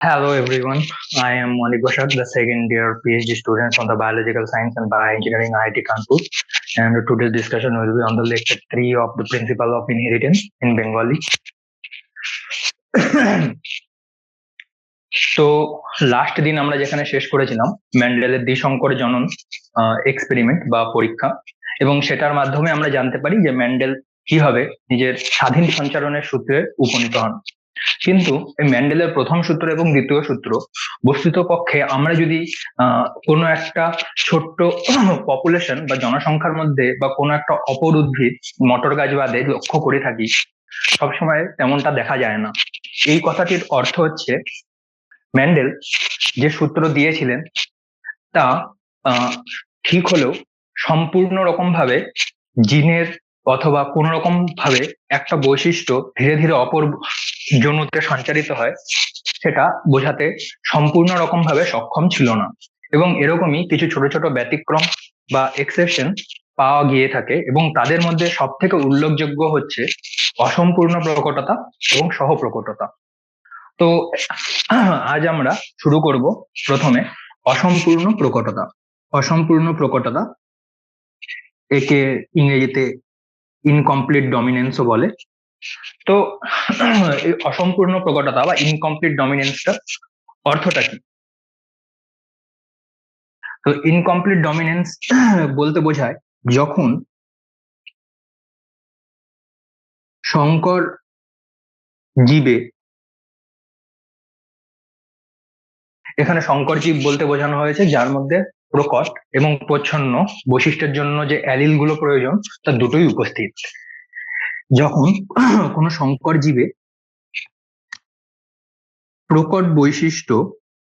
Hello everyone, I am Monik Bashar, the second year PhD student from the Biological Science and Bioengineering IIT Kanpur. And today's discussion will be on the lecture 3 of the Principle of Inheritance in Bengali. তো last দিন আমরা যেখানে শেষ করেছিলাম মেন্ডেলের দ্বিসংকর জনন experiment বা পরীক্ষা, এবং সেটার মাধ্যমে আমরা জানতে পারি যে মেন্ডেল কিভাবে নিজের স্বাধীন সঞ্চালনের সূত্রে উপনীত হন। কিন্তু এই মেন্ডেলের প্রথম সূত্র এবং দ্বিতীয় সূত্র বস্তুতপক্ষে আমরা যদি কোনো একটা ছোট্ট পপুলেশন বা জনসংখ্যার মধ্যে বা কোনো একটা অপর উদ্ভিদ মটর গাছ বাদে লক্ষ্য করে থাকি, সবসময় তেমনটা দেখা যায় না। এই কথাটির অর্থ হচ্ছে মেন্ডেল যে সূত্র দিয়েছিলেন তা ঠিক হলেও সম্পূর্ণ রকম ভাবে জিনের অথবা কোন রকম ভাবে একটা বৈশিষ্ট্য ধীরে ধীরে অপর জনুতে সঞ্চারিত হয় সেটা বোঝাতে সম্পূর্ণ রকম ভাবে সক্ষম ছিল না, এবং এরকমই কিছু ছোট ছোট ব্যতিক্রম বা এক্সেপশন পাওয়া গিয়ে থাকে, এবং তাদের মধ্যে সব থেকে উল্লেখযোগ্য হচ্ছে অসম্পূর্ণ প্রকটতা এবং সহপ্রকটতা। তো আজ আমরা শুরু করব প্রথমে অসম্পূর্ণ প্রকটতা। অসম্পূর্ণ প্রকটতা, একে ইংরেজিতে ইনকমপ্লিট ডমিনেন্সও বলে। তো এই অসম্পূর্ণ প্রকটতা বা ইনকমপ্লিট ডমিনেন্সটা অর্থটা কি? তো ইনকমপ্লিট ডমিনেন্স বলতে বোঝায় যখন সংকর জীবে, এখানে সংকর জীব বলতে বোঝানো হয়েছে যার মধ্যে প্রকট এবং প্রচ্ছন্ন বৈশিষ্ট্যের জন্য যে অ্যালিল গুলো প্রয়োজন তা দুটোই উপস্থিত। যখন কোনো সংকর জীবে প্রকট বৈশিষ্ট্য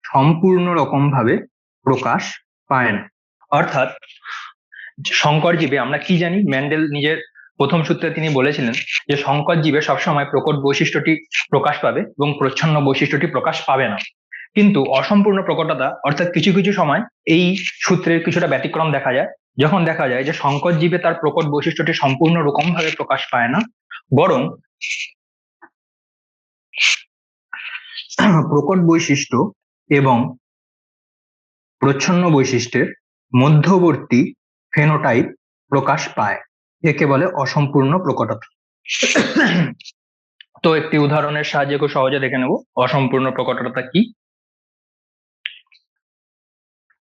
সম্পূর্ণ রকম ভাবে প্রকাশ পায় না, অর্থাৎ সংকর জীবে আমরা কি জানি, মেন্ডেল নিজের প্রথম সূত্রে তিনি বলেছিলেন যে সংকর জীবে সবসময় প্রকট বৈশিষ্ট্যটি প্রকাশ পাবে এবং প্রচ্ছন্ন বৈশিষ্ট্যটি প্রকাশ পাবে না। কিন্তু অসম্পূর্ণ প্রকটতা অর্থাৎ কিছু কিছু সময় এই সূত্রের কিছুটা ব্যতিক্রম দেখা যায়, যখন দেখা যায় যে সংকর জীবে তার প্রকট বৈশিষ্ট্যটি সম্পূর্ণ রকম ভাবে প্রকাশ পায় না, বরং প্রকট বৈশিষ্ট্য এবং প্রচ্ছন্ন বৈশিষ্ট্যের মধ্যবর্তী ফেনোটাইপ প্রকাশ পায়, একে বলে অসম্পূর্ণ প্রকটতা। তো একটি উদাহরণের সাহায্যে খুব সহজে দেখে নেব অসম্পূর্ণ প্রকটতা কি।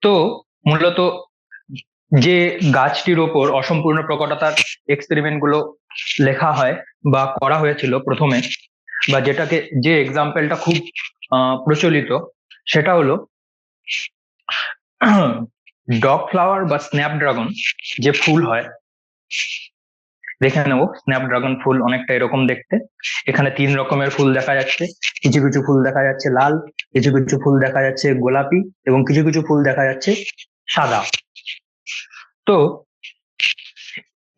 তো মূলত যে গাছটির ওপর অসম্পূর্ণ প্রকটতার এক্সপেরিমেন্ট গুলো লেখা হয় বা করা হয়েছিল প্রথমে, বা যেটাকে যে এক্সাম্পলটা খুব প্রচলিত সেটা হলো ডগ ফ্লাওয়ার বা স্ন্যাপড্রাগন যে ফুল হয়, দেখে নেবো স্ন্যাপড্রাগন ফুল অনেকটা এরকম দেখতে। এখানে তিন রকমের ফুল দেখা যাচ্ছে, কিছু কিছু ফুল দেখা যাচ্ছে লাল, কিছু কিছু ফুল দেখা যাচ্ছে গোলাপি, এবং কিছু কিছু ফুল দেখা যাচ্ছে সাদা। তো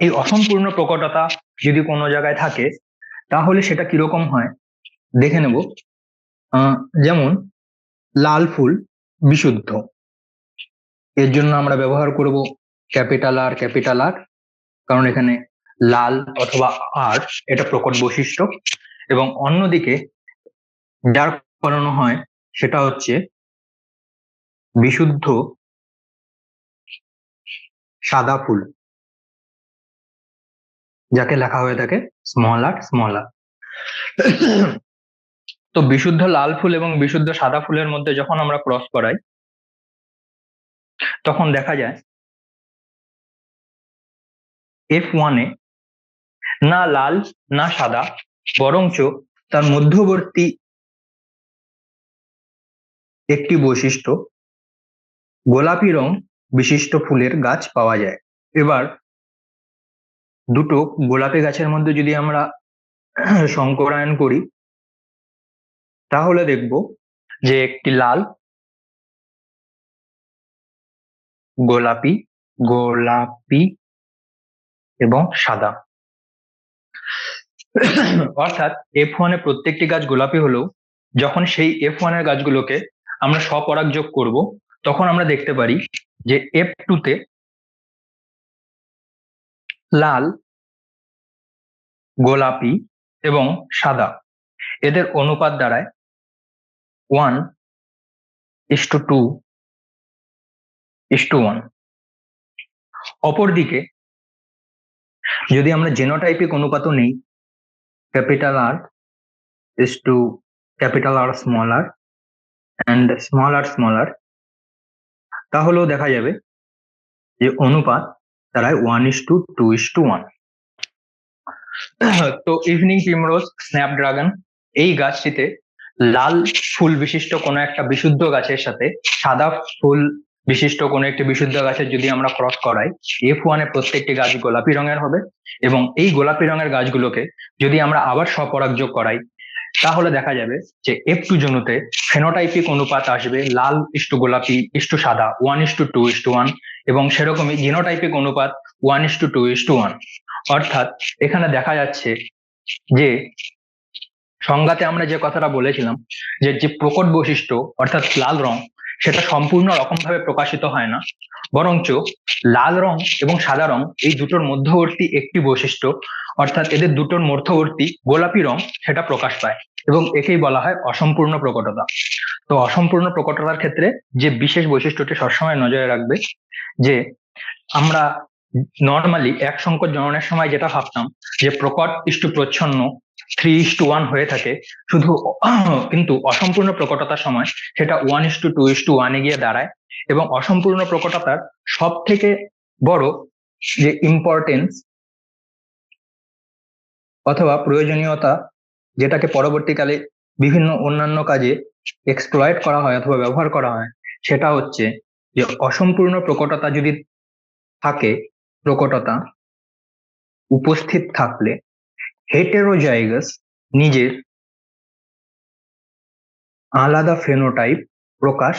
এই অসম্পূর্ণ প্রকটতা যদি কোনো জায়গায় থাকে তাহলে সেটা কিরকম হয় দেখে নেব। যেমন লাল ফুল বিশুদ্ধ, এর জন্য আমরা ব্যবহার করব ক্যাপিটাল আর, কারণ এখানে লাল অথবা আর এটা প্রকট বৈশিষ্ট্য, এবং অন্যদিকে যার করানো হয় সেটা হচ্ছে বিশুদ্ধ সাদা ফুল, যাকে লেখা হয়ে থাকে স্মল আর। তো বিশুদ্ধ লাল ফুল এবং বিশুদ্ধ সাদা ফুলের মধ্যে যখন আমরা ক্রস করাই তখন দেখা যায় F1 এ না লাল না সাদা, বরঞ্চ তার মধ্যবর্তী একটি বৈশিষ্ট্য গোলাপি রং বিশিষ্ট ফুলের গাছ পাওয়া যায়। এবার দুটো গোলাপি গাছের মধ্যে যদি আমরা সংকরায়ন করি তাহলে দেখব যে একটি লাল, গোলাপি, গোলাপি এবং সাদা, অর্থাৎ F1 এ প্রত্যেকটি গাছ গোলাপি হলেও যখন সেই F1 এর গাছগুলোকে আমরা স্বপরাগযোগ করব তখন আমরা দেখতে পারি যে F2 তে লাল, গোলাপি এবং সাদা এদের অনুপাত দাঁড়ায় 1:2 1:1। অপরদিকে যদি আমরা জেনোটাইপিক অনুপাতও নেই, capital R is to capital R small R and small R, তাহলেও দেখা যাবে যে অনুপাত দাঁড়ায় 1:2:1। তো ইভিনিং প্রিমরোজ স্ন্যাপড্রাগন এই গাছটিতে লাল ফুল বিশিষ্ট কোনো একটা বিশুদ্ধ গাছের সাথে সাদা ফুল বিশিষ্ট কোনো একটি বিশুদ্ধ গাছের যদি আমরা ক্রস করাই, F1 এ প্রত্যেকটি গাছ গোলাপি রঙের হবে, এবং এই গোলাপি রঙের গাছগুলোকে যদি আমরা আবার স্বপরাগযোগ করাই, তাহলে দেখা যাবে যে F2 জনুতে ফেনোটাইপিক অনুপাত আসবে লাল ইস্টু গোলাপি ইস্টু সাদা 1:2:1, এবং সেরকমই জিনোটাইপিক অনুপাত 1:2:1। অর্থাৎ এখানে দেখা যাচ্ছে যে সংজ্ঞাতে আমরা যে কথাটা বলেছিলাম যে যে প্রকট বৈশিষ্ট্য অর্থাৎ লাল রং, সেটা সম্পূর্ণ রকম ভাবে প্রকাশিত হয় না, বরঞ্চ লাল রং এবং সাদা রং এই দুটোর মধ্যবর্তী একটি বৈশিষ্ট্য, অর্থাৎ এদের দুটোর মধ্যবর্তী গোলাপি রং সেটা প্রকাশ পায়, এবং একেই বলা হয় অসম্পূর্ণ প্রকটতা। তো অসম্পূর্ণ প্রকটতার ক্ষেত্রে যে বিশেষ বৈশিষ্ট্যটি সবসময় নজরে রাখবে, যে আমরা নর্মালি এক সংকট জননের সময় যেটা ভাবতাম যে প্রকট ইস্টু প্রচ্ছন্ন 3:1 হয়ে থাকে, শুধু কিন্তু অসম্পূর্ণ প্রকটতার সময় সেটা 1:2:1 গিয়ে দাঁড়ায়। এবং অসম্পূর্ণ প্রকটতার সব থেকে বড় যে ইম্পর্টেন্স অথবা প্রয়োজনীয়তা, যেটাকে পরবর্তীকালে বিভিন্ন অন্যান্য কাজে এক্সপ্লয়েট করা হয় অথবা ব্যবহার করা হয়, সেটা হচ্ছে যে অসম্পূর্ণ প্রকটতা যদি থাকে, প্রকটতা উপস্থিত থাকলে হেটেরোজাইগাস নিজের আলাদা ফেনোটাইপ প্রকাশ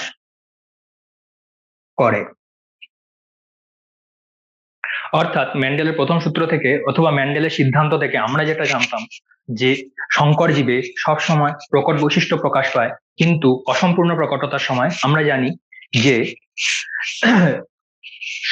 করে। অর্থাৎ মেন্ডেলের প্রথম সূত্র থেকে অথবা মেন্ডেলের সিদ্ধান্ত থেকে আমরা যেটা জানতাম যে সংকর জীবে সবসময় প্রকট বৈশিষ্ট্য প্রকাশ পায়, কিন্তু অসম্পূর্ণ প্রকটতার সময় আমরা জানি যে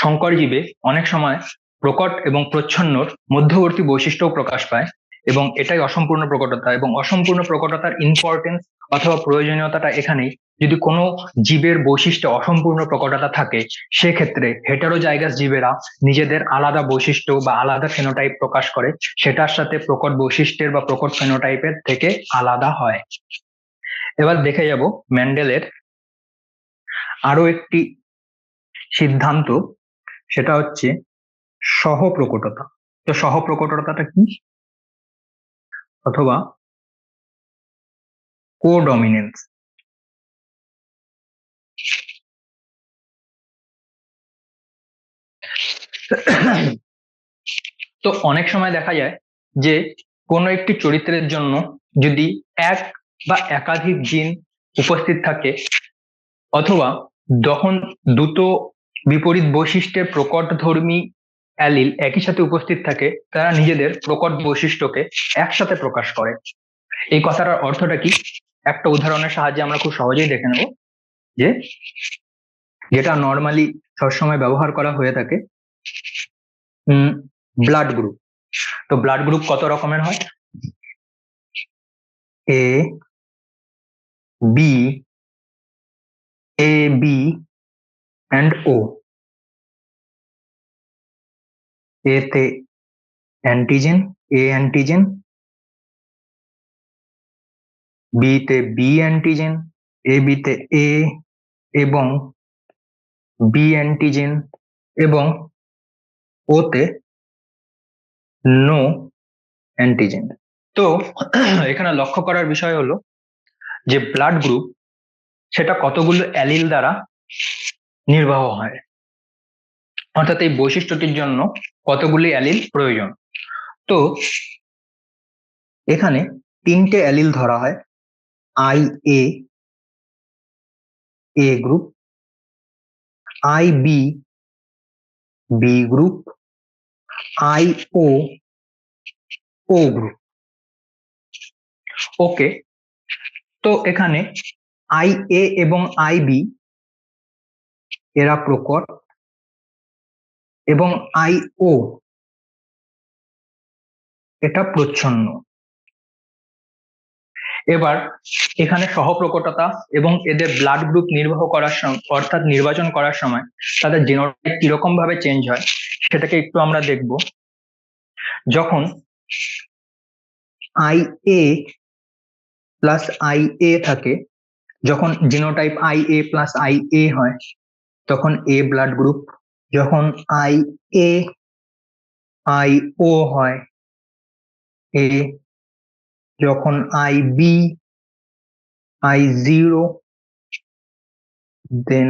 সংকর জীবে অনেক সময় প্রকট এবং প্রচ্ছন্নর মধ্যবর্তী বৈশিষ্ট্যও প্রকাশ পায়, এবং এটাই অসম্পূর্ণ প্রকটতা। এবং অসম্পূর্ণ প্রকটতার ইম্পর্টেন্স অথবা প্রয়োজনীয়তাটা এখানেই, যদি কোনো জীবের বৈশিষ্ট্যে অসম্পূর্ণ প্রকটতা থাকে, সেক্ষেত্রে হেটারোজাইগাস জীবেরা নিজেদের আলাদা বৈশিষ্ট্য বা আলাদা ফেনোটাইপ প্রকাশ করে, সেটার সাথে প্রকট বৈশিষ্ট্যের বা প্রকট ফেনোটাইপের থেকে আলাদা হয়। এবার দেখে যাব মেন্ডেলের আরো একটি সিদ্ধান্ত, সেটা হচ্ছে সহপ্রকটতা। তো সহপ্রকটতাটা কি, অথবা কোডমিনেন্স। তো অনেক সময় দেখা যায় যে কোনো একটি চরিত্রের জন্য যদি এক বা একাধিক জিন উপস্থিত থাকে, অথবা যখন দুটো বিপরীত বৈশিষ্ট্যের প্রকটধর্মী অ্যালিল একই সাথে উপস্থিত থাকে, তারা নিজেদের প্রকট বৈশিষ্ট্যকে একসাথে প্রকাশ করে। এই কথাটার অর্থটা কি, একটা উদাহরণের সাহায্যে আমরা খুব সহজেই দেখে নেব। যে যেটা নর্মালি সবসময় ব্যবহার করা হয়ে থাকে, ব্লাড গ্রুপ। তো ব্লাড গ্রুপ কত রকমের হয়? A B, A B and ও। এতে অ্যান্টিজেন, এ অ্যান্টিজেন, বি তে বি অ্যান্টিজেন, এ বি তে এ এবং বি অ্যান্টিজেন, এবং ওতে নো অ্যান্টিজেন। তো এখানে লক্ষ্য করার বিষয় হলো যে ব্লাড গ্রুপ সেটা কতগুলো অ্যালিল দ্বারা নির্বাহ হয়, অর্থাৎ এই বৈশিষ্ট্যটির জন্য কতগুলি অ্যালিল প্রয়োজন। তো এখানে তিনটে অ্যালিল ধরা হয়, I A, A group, I B, B group, I O, O group. Okay, তো এখানে আই এ এবং আই বি এরা প্রকট, এবং আই ও এটা প্রচ্ছন্ন। এবার এখানে সহপ্রকটতা এবং এদের ব্লাড গ্রুপ নির্বাহ করার সময় অর্থাৎ নির্বাচন করার সময় তাদের জিনোটাইপ কিরকম ভাবে চেঞ্জ হয় সেটাকে একটু আমরা দেখব। যখন IA প্লাস IA থাকে, যখন জিনোটাইপ IA+IA হয় তখন A ব্লাড গ্রুপ, যখন IAIO হয় A, যখন IBI0 then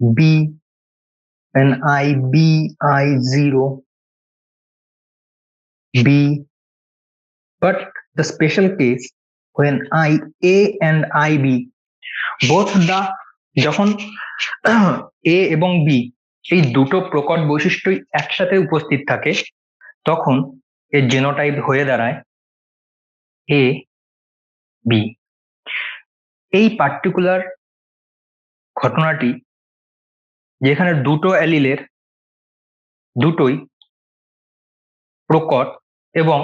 B, and IBI0 B, but the special case when IA and IB both the যখন A এবং B এই দুটো প্রকট বৈশিষ্ট্যই একসাথে উপস্থিত থাকে তখন এর জিনোটাইপ হয়ে দাঁড়ায় AB। এই পার্টিকুলার ঘটনাটি যেখানে দুটো অ্যালিলের দুটোই প্রকট এবং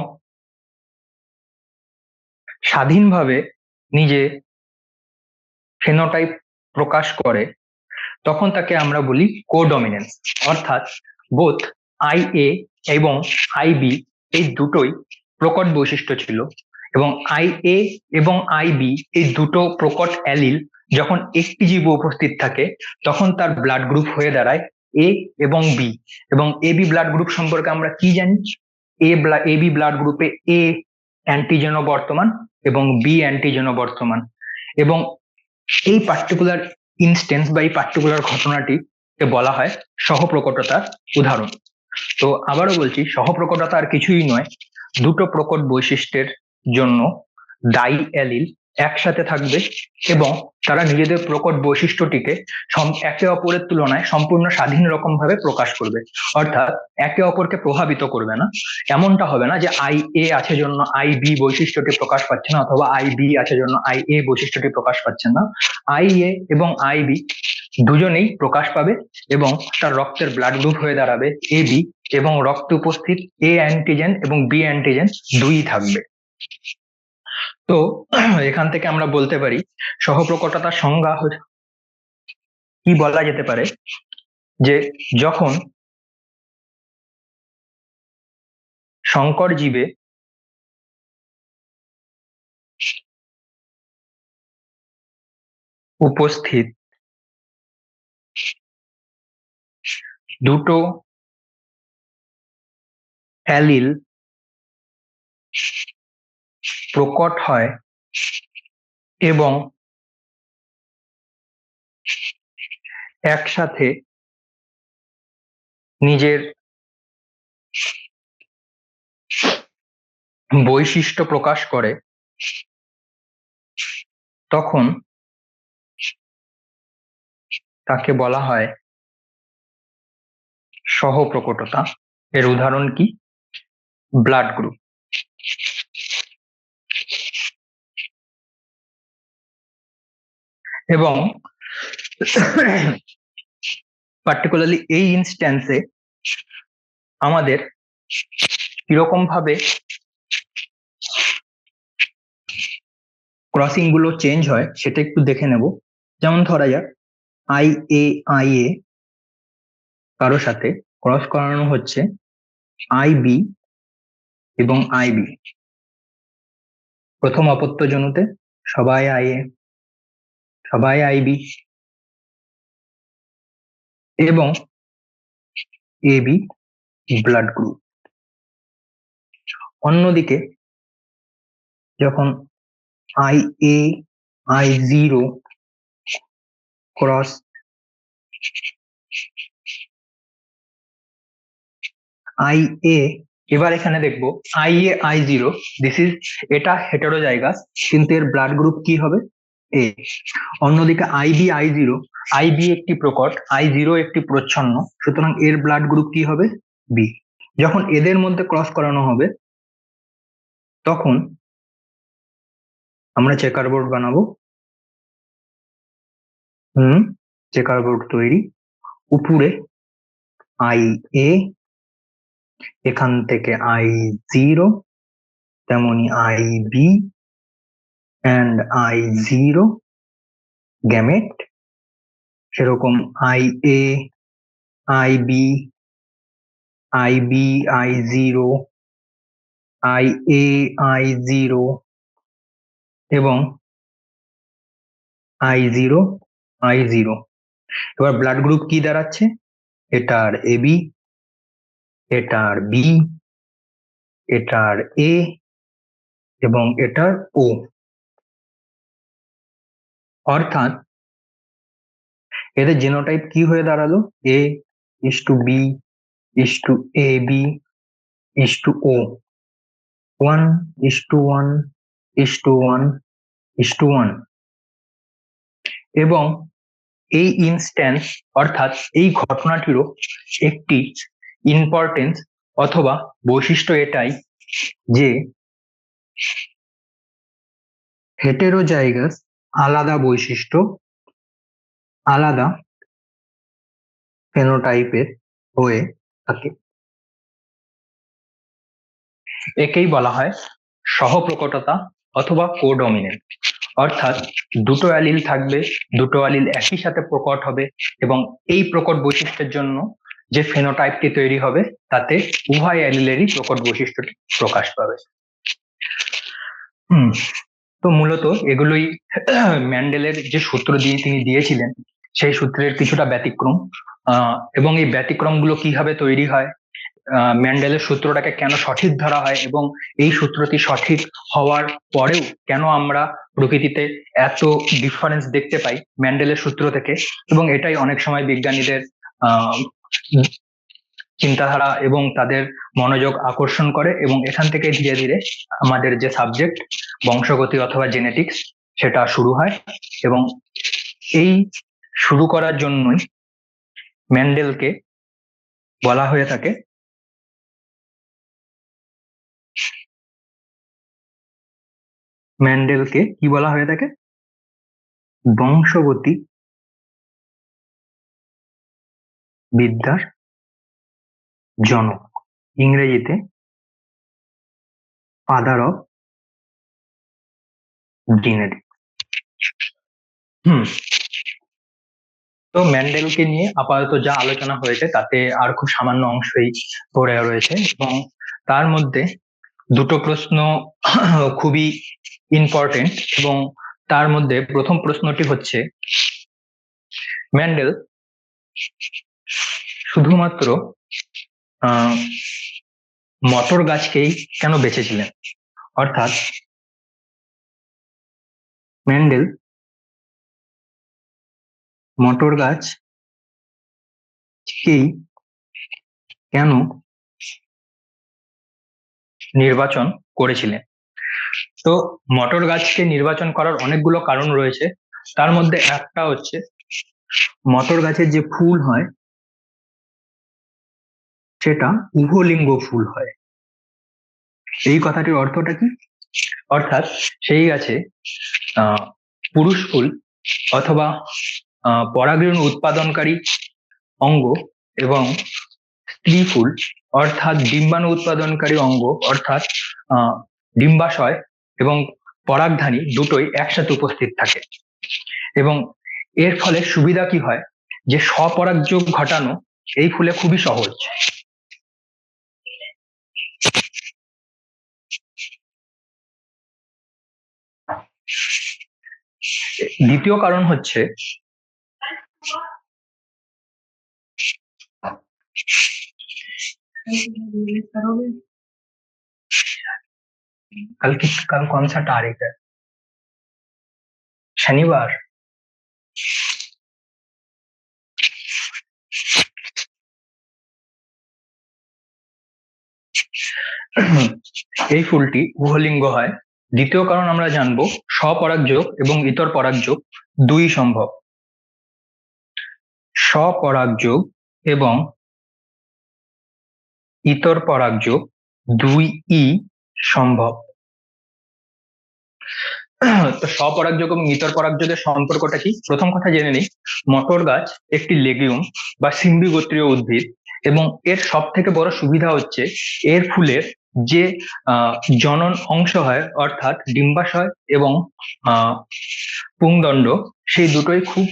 স্বাধীনভাবে নিজে ফেনোটাইপ প্রকাশ করে তখন তাকে আমরা বলি কোডমিনেন্স। অর্থাৎ বোথ IA এবং IB এই দুটোই প্রকট বৈশিষ্ট্য ছিল এবং IA এবং IB এই দুটো প্রকট অ্যালিল যখন একটি জীবে উপস্থিত থাকে তখন তার ব্লাড গ্রুপ হয়ে দাঁড়ায় A এবং B। এবং AB ব্লাড গ্রুপ সম্পর্কে আমরা কি জানি? AB ব্লাড গ্রুপে A অ্যান্টিজেন বর্তমান এবং B অ্যান্টিজেন বর্তমান। এবং এই পার্টিকুলার ইনস্টেন্স বা এই পার্টিকুলার ঘটনাটিকে বলা হয় সহপ্রকটতার উদাহরণ। তো আবারও বলছি, সহপ্রকটতা আর কিছুই নয়, দুটো প্রকট বৈশিষ্ট্যের জন্য ডাই অ্যালিল একসাথে থাকবে এবং তারা নিজেদের প্রকট বৈশিষ্ট্যটিকে একে অপরের তুলনায় সম্পূর্ণ স্বাধীন রকম ভাবে প্রকাশ করবে। অর্থাৎ একে অপরকে প্রভাবিত করবে না। এমনটা হবে না যে IA আছে জন্য IB বৈশিষ্ট্যটি প্রকাশ পাচ্ছে না অথবা IB আছে জন্য IA বৈশিষ্ট্যটি প্রকাশ পাচ্ছে না। IA এবং IB দুজনেই প্রকাশ পাবে এবং তার রক্তের ব্লাড গ্রুপ হয়ে দাঁড়াবে AB এবং রক্তে উপস্থিত A অ্যান্টিজেন এবং B অ্যান্টিজেন দুই থাকবে। তো এখান থেকে আমরা বলতে পারি সহপ্রকটতার সংজ্ঞা কি বলা যেতে পারে যে যখন সংকর জীবে উপস্থিত দুটো অ্যালিল প্রকট হয় এবং একসাথে নিজের বৈশিষ্ট্য প্রকাশ করে তখন তাকে বলা হয় সহপ্রকটতা। এর উদাহরণ কি? Blood group. এবং পার্টিকুলারলি এই ইনস্ট্যান্সে আমাদের কিরকম ভাবে ক্রসিং গুলো চেঞ্জ হয় সেটা একটু দেখে নেব। যেমন ধরা যাক IA কারো সাথে ক্রস করানো হচ্ছে IB এবং IB। প্রথম অপত্য জনুতে সবাই IA সবাই IB এবং AB ব্লাড গ্রুপ। অন্যদিকে যখন IAI0 ক্রস IA, এবার এখানে দেখবো IAI0 এটা হেটেরোজাইগাস কিন্তু এর ব্লাড গ্রুপ কি হবে? A। অন্যদিকে IB একটি প্রকট, I0 একটি প্রচ্ছন্ন, সুতরাং এর ব্লাড গ্রুপ কি হবে? B। যখন এদের মধ্যে ক্রস করানো হবে তখন আমরা চেকার বোর্ড বানাবো। চেকার বোর্ড তৈরি। উপরে IA, এখান থেকে I0 তেমনি I B and I0 gamete, সেরকম IA, IB, I0, IA, I0 এবং I0, I0। এবার ব্লাড গ্রুপ কি দাঁড়াচ্ছে? এটার AB, এটার B, এটার A এবং এটার O। অর্থাৎ এদের জিনোটাইপ কি হয়ে দাঁড়ালো? A:B:AB:O, 1:1:1:1। এবং এই ইনস্ট্যান্স অর্থাৎ এই ঘটনাটিরও একটি ইম্পর্টেন্স অথবা বৈশিষ্ট্য এটাই যে হেটেরোজাইগাস আলাদা বৈশিষ্ট্য, আলাদা ফেনোটাইপের হয়ে থাকে। একেই বলা হয় সহপ্রকটতা অথবা কোডমিনেন্ট। অর্থাৎ দুটো অ্যালিল থাকবে, দুটো অ্যালিল একই সাথে প্রকট হবে এবং এই প্রকট বৈশিষ্ট্যের জন্য যে ফেনোটাইপটি তৈরি হবে তাতে উভয় অ্যালিলেরই প্রকট বৈশিষ্ট্যটি প্রকাশ পাবে। তো মূলত এগুলোই ম্যান্ডেলের যে সূত্র দিয়ে তিনি দিয়েছিলেন সেই সূত্রের কিছুটা ব্যতিক্রম, এবং এই ব্যতিক্রমগুলো কিভাবে তৈরি হয়, ম্যান্ডেলের সূত্রটাকে কেন সঠিক ধরা হয় এবং এই সূত্রটি সঠিক হওয়ার পরেও কেন আমরা প্রকৃতিতে এত ডিফারেন্স দেখতে পাই ম্যান্ডেলের সূত্র থেকে, এবং এটাই অনেক সময় বিজ্ঞানীদের চিন্তাধারা এবং তাদের মনোযোগ আকর্ষণ করে এবং এখান থেকে ধীরে ধীরে আমাদের যে সাবজেক্ট বংশগতি অথবা জেনেটিক্স সেটা শুরু হয়। এবং এই শুরু করার জন্যই ম্যান্ডেলকে বলা হয়ে থাকে কি বলা হয়ে থাকে? বংশগতি বিদ্যার জনক, ইংরেজিতে ফাদার অফ জেনেটিক্স। তো ম্যান্ডেলকে নিয়ে আপাতত যা আলোচনা হয়েছে তাতে আর খুব সামান্য অংশই পড়ে রয়েছে এবং তার মধ্যে দুটো প্রশ্ন খুবই ইম্পর্টেন্ট এবং তার মধ্যে প্রথম প্রশ্নটি হচ্ছে ম্যান্ডেল শুধুমাত্র মটর গাছকেই কেন বেছেছিলেন? অর্থাৎ ম্যান্ডেল মটর গাছকেই কেন নির্বাচন করেছিলেন? তো মটর গাছকে নির্বাচন করার অনেকগুলো কারণ রয়েছে, তার মধ্যে একটা হচ্ছে মটর গাছের যে ফুল হয় সেটা উভলিঙ্গ ফুল হয়। এই কথাটির অর্থটা কি? অর্থাৎ সেই গাছে পুরুষ ফুল অথবা পরাগরেণু উৎপাদনকারী অঙ্গ এবং স্ত্রী ফুল অর্থাৎ ডিম্বাণু উৎপাদনকারী অঙ্গ অর্থাৎ ডিম্বাশয় এবং পরাগধানী দুটোই একসাথে উপস্থিত থাকে। এবং এর ফলে সুবিধা কি হয় যে স্বপরাগযোগ ঘটানো এই ফুলে খুবই সহজ। দ্বিতীয় কারণ হচ্ছে कल कौन सा तारीख है? शनिवार। এই ফুলটি উভলিঙ্গ হয়। দ্বিতীয় কারণ আমরা জানবো স্বপরাগযোগ এবং ইতর পরাগযোগ দুই সম্ভব। স্বপরাগযোগ এবং ইতর পরাগযোগ দুই সম্ভব। তো স্বপরাগযোগ এবং ইতর পরাগযোগের সম্পর্কটা কি? প্রথম কথা জেনে নিই, মটর গাছ একটি লেগিউম বা সিম্বি গোত্রীয় উদ্ভিদ এবং এর সব থেকে বড় সুবিধা হচ্ছে এর ফুলের যে জনন অংশ হয় অর্থাৎ ডিম্বাশয় এবং আহ পুংদণ্ড, সেই দুটোই খুব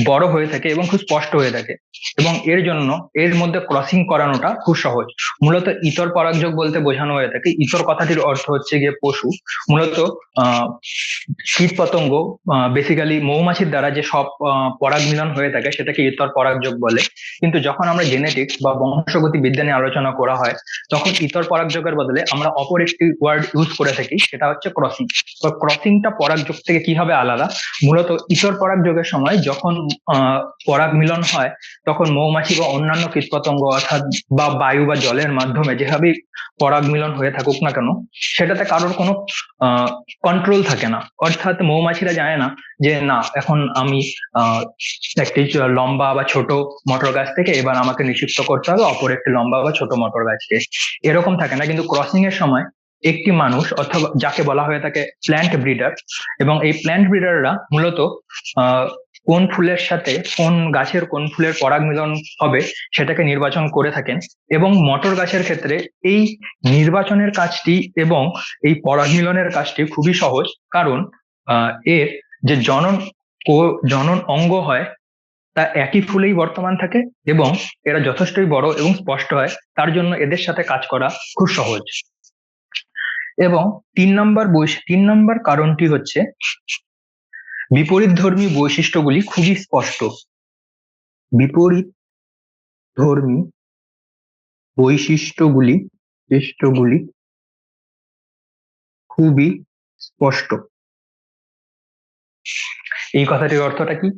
বড় হয়ে থাকে এবং খুব স্পষ্ট হয়ে থাকে, এবং এর জন্য এর মধ্যে ক্রসিং করানোটা খুব সহজ। মূলত ইতর পরাগযোগ বলতে বোঝানো হয়ে থাকে, ইতর কথাটির অর্থ হচ্ছে গিয়ে পশু, মূলত আহ কীট পতঙ্গ, বেসিক্যালি মৌমাছির দ্বারা যে সব পরাগ মিলন হয়ে থাকে সেটাকে ইতর পরাগযোগ বলে। কিন্তু যখন আমরা জেনেটিক্স বা বংশগতি বিদ্যা নিয়ে আলোচনা করা হয়, তখন ইতর পরাগযোগের বদলে আমরা অপর একটি ওয়ার্ড ইউজ করে থাকি, সেটা হচ্ছে ক্রসিং। তো ক্রসিংটা পরাগযোগ থেকে কিভাবে আলাদা? মূলত ইতর পরাগযোগের সময় যখন পরাগ মিলন হয়, তখন মৌমাছি বা অন্যান্য কীটপতঙ্গ অর্থাৎ বা বায়ু বা জলের মাধ্যমে যেভাবেই পরাগ মিলন হয়ে থাকুক না কেন, সেটাতে কারোর কোনো কন্ট্রোল থাকে না। অর্থাৎ মৌমাছিরা জানে না যে না, এখন আমি একটি লম্বা বা ছোট মটর গাছ থেকে এবার আমাকে নিষিক্ত করতে হবে অপর একটি লম্বা বা ছোট মটর গাছকে, এরকম থাকে না। কিন্তু ক্রসিং এর সময় একটি মানুষ অথবা যাকে বলা হয়ে থাকে প্ল্যান্ট ব্রিডার, এবং এই প্ল্যান্ট ব্রিডাররা মূলত কোন ফুলের সাথে কোন গাছের কোন ফুলের পরাগ মিলন হবে সেটাকে নির্বাচন করে থাকেন। এবং মটর গাছের ক্ষেত্রে এই নির্বাচনের কাজটি এবং এই পরাগ মিলনের কাজটি খুবই সহজ, কারণ এর যে জনন অঙ্গ হয় তা একই ফুলেই বর্তমান থাকে, এবং এরা যথেষ্টই বড় এবং স্পষ্ট হয়, তার জন্য এদের সাথে কাজ করা খুব সহজ। এবং 3 নম্বর কারণটি হচ্ছে বিপরীতধর্মী বৈশিষ্ট্যগুলি খুবই স্পষ্ট। বিপরীতধর্মী বৈশিষ্ট্যগুলি খুবই স্পষ্ট। এই কথাটির অর্থটা কি?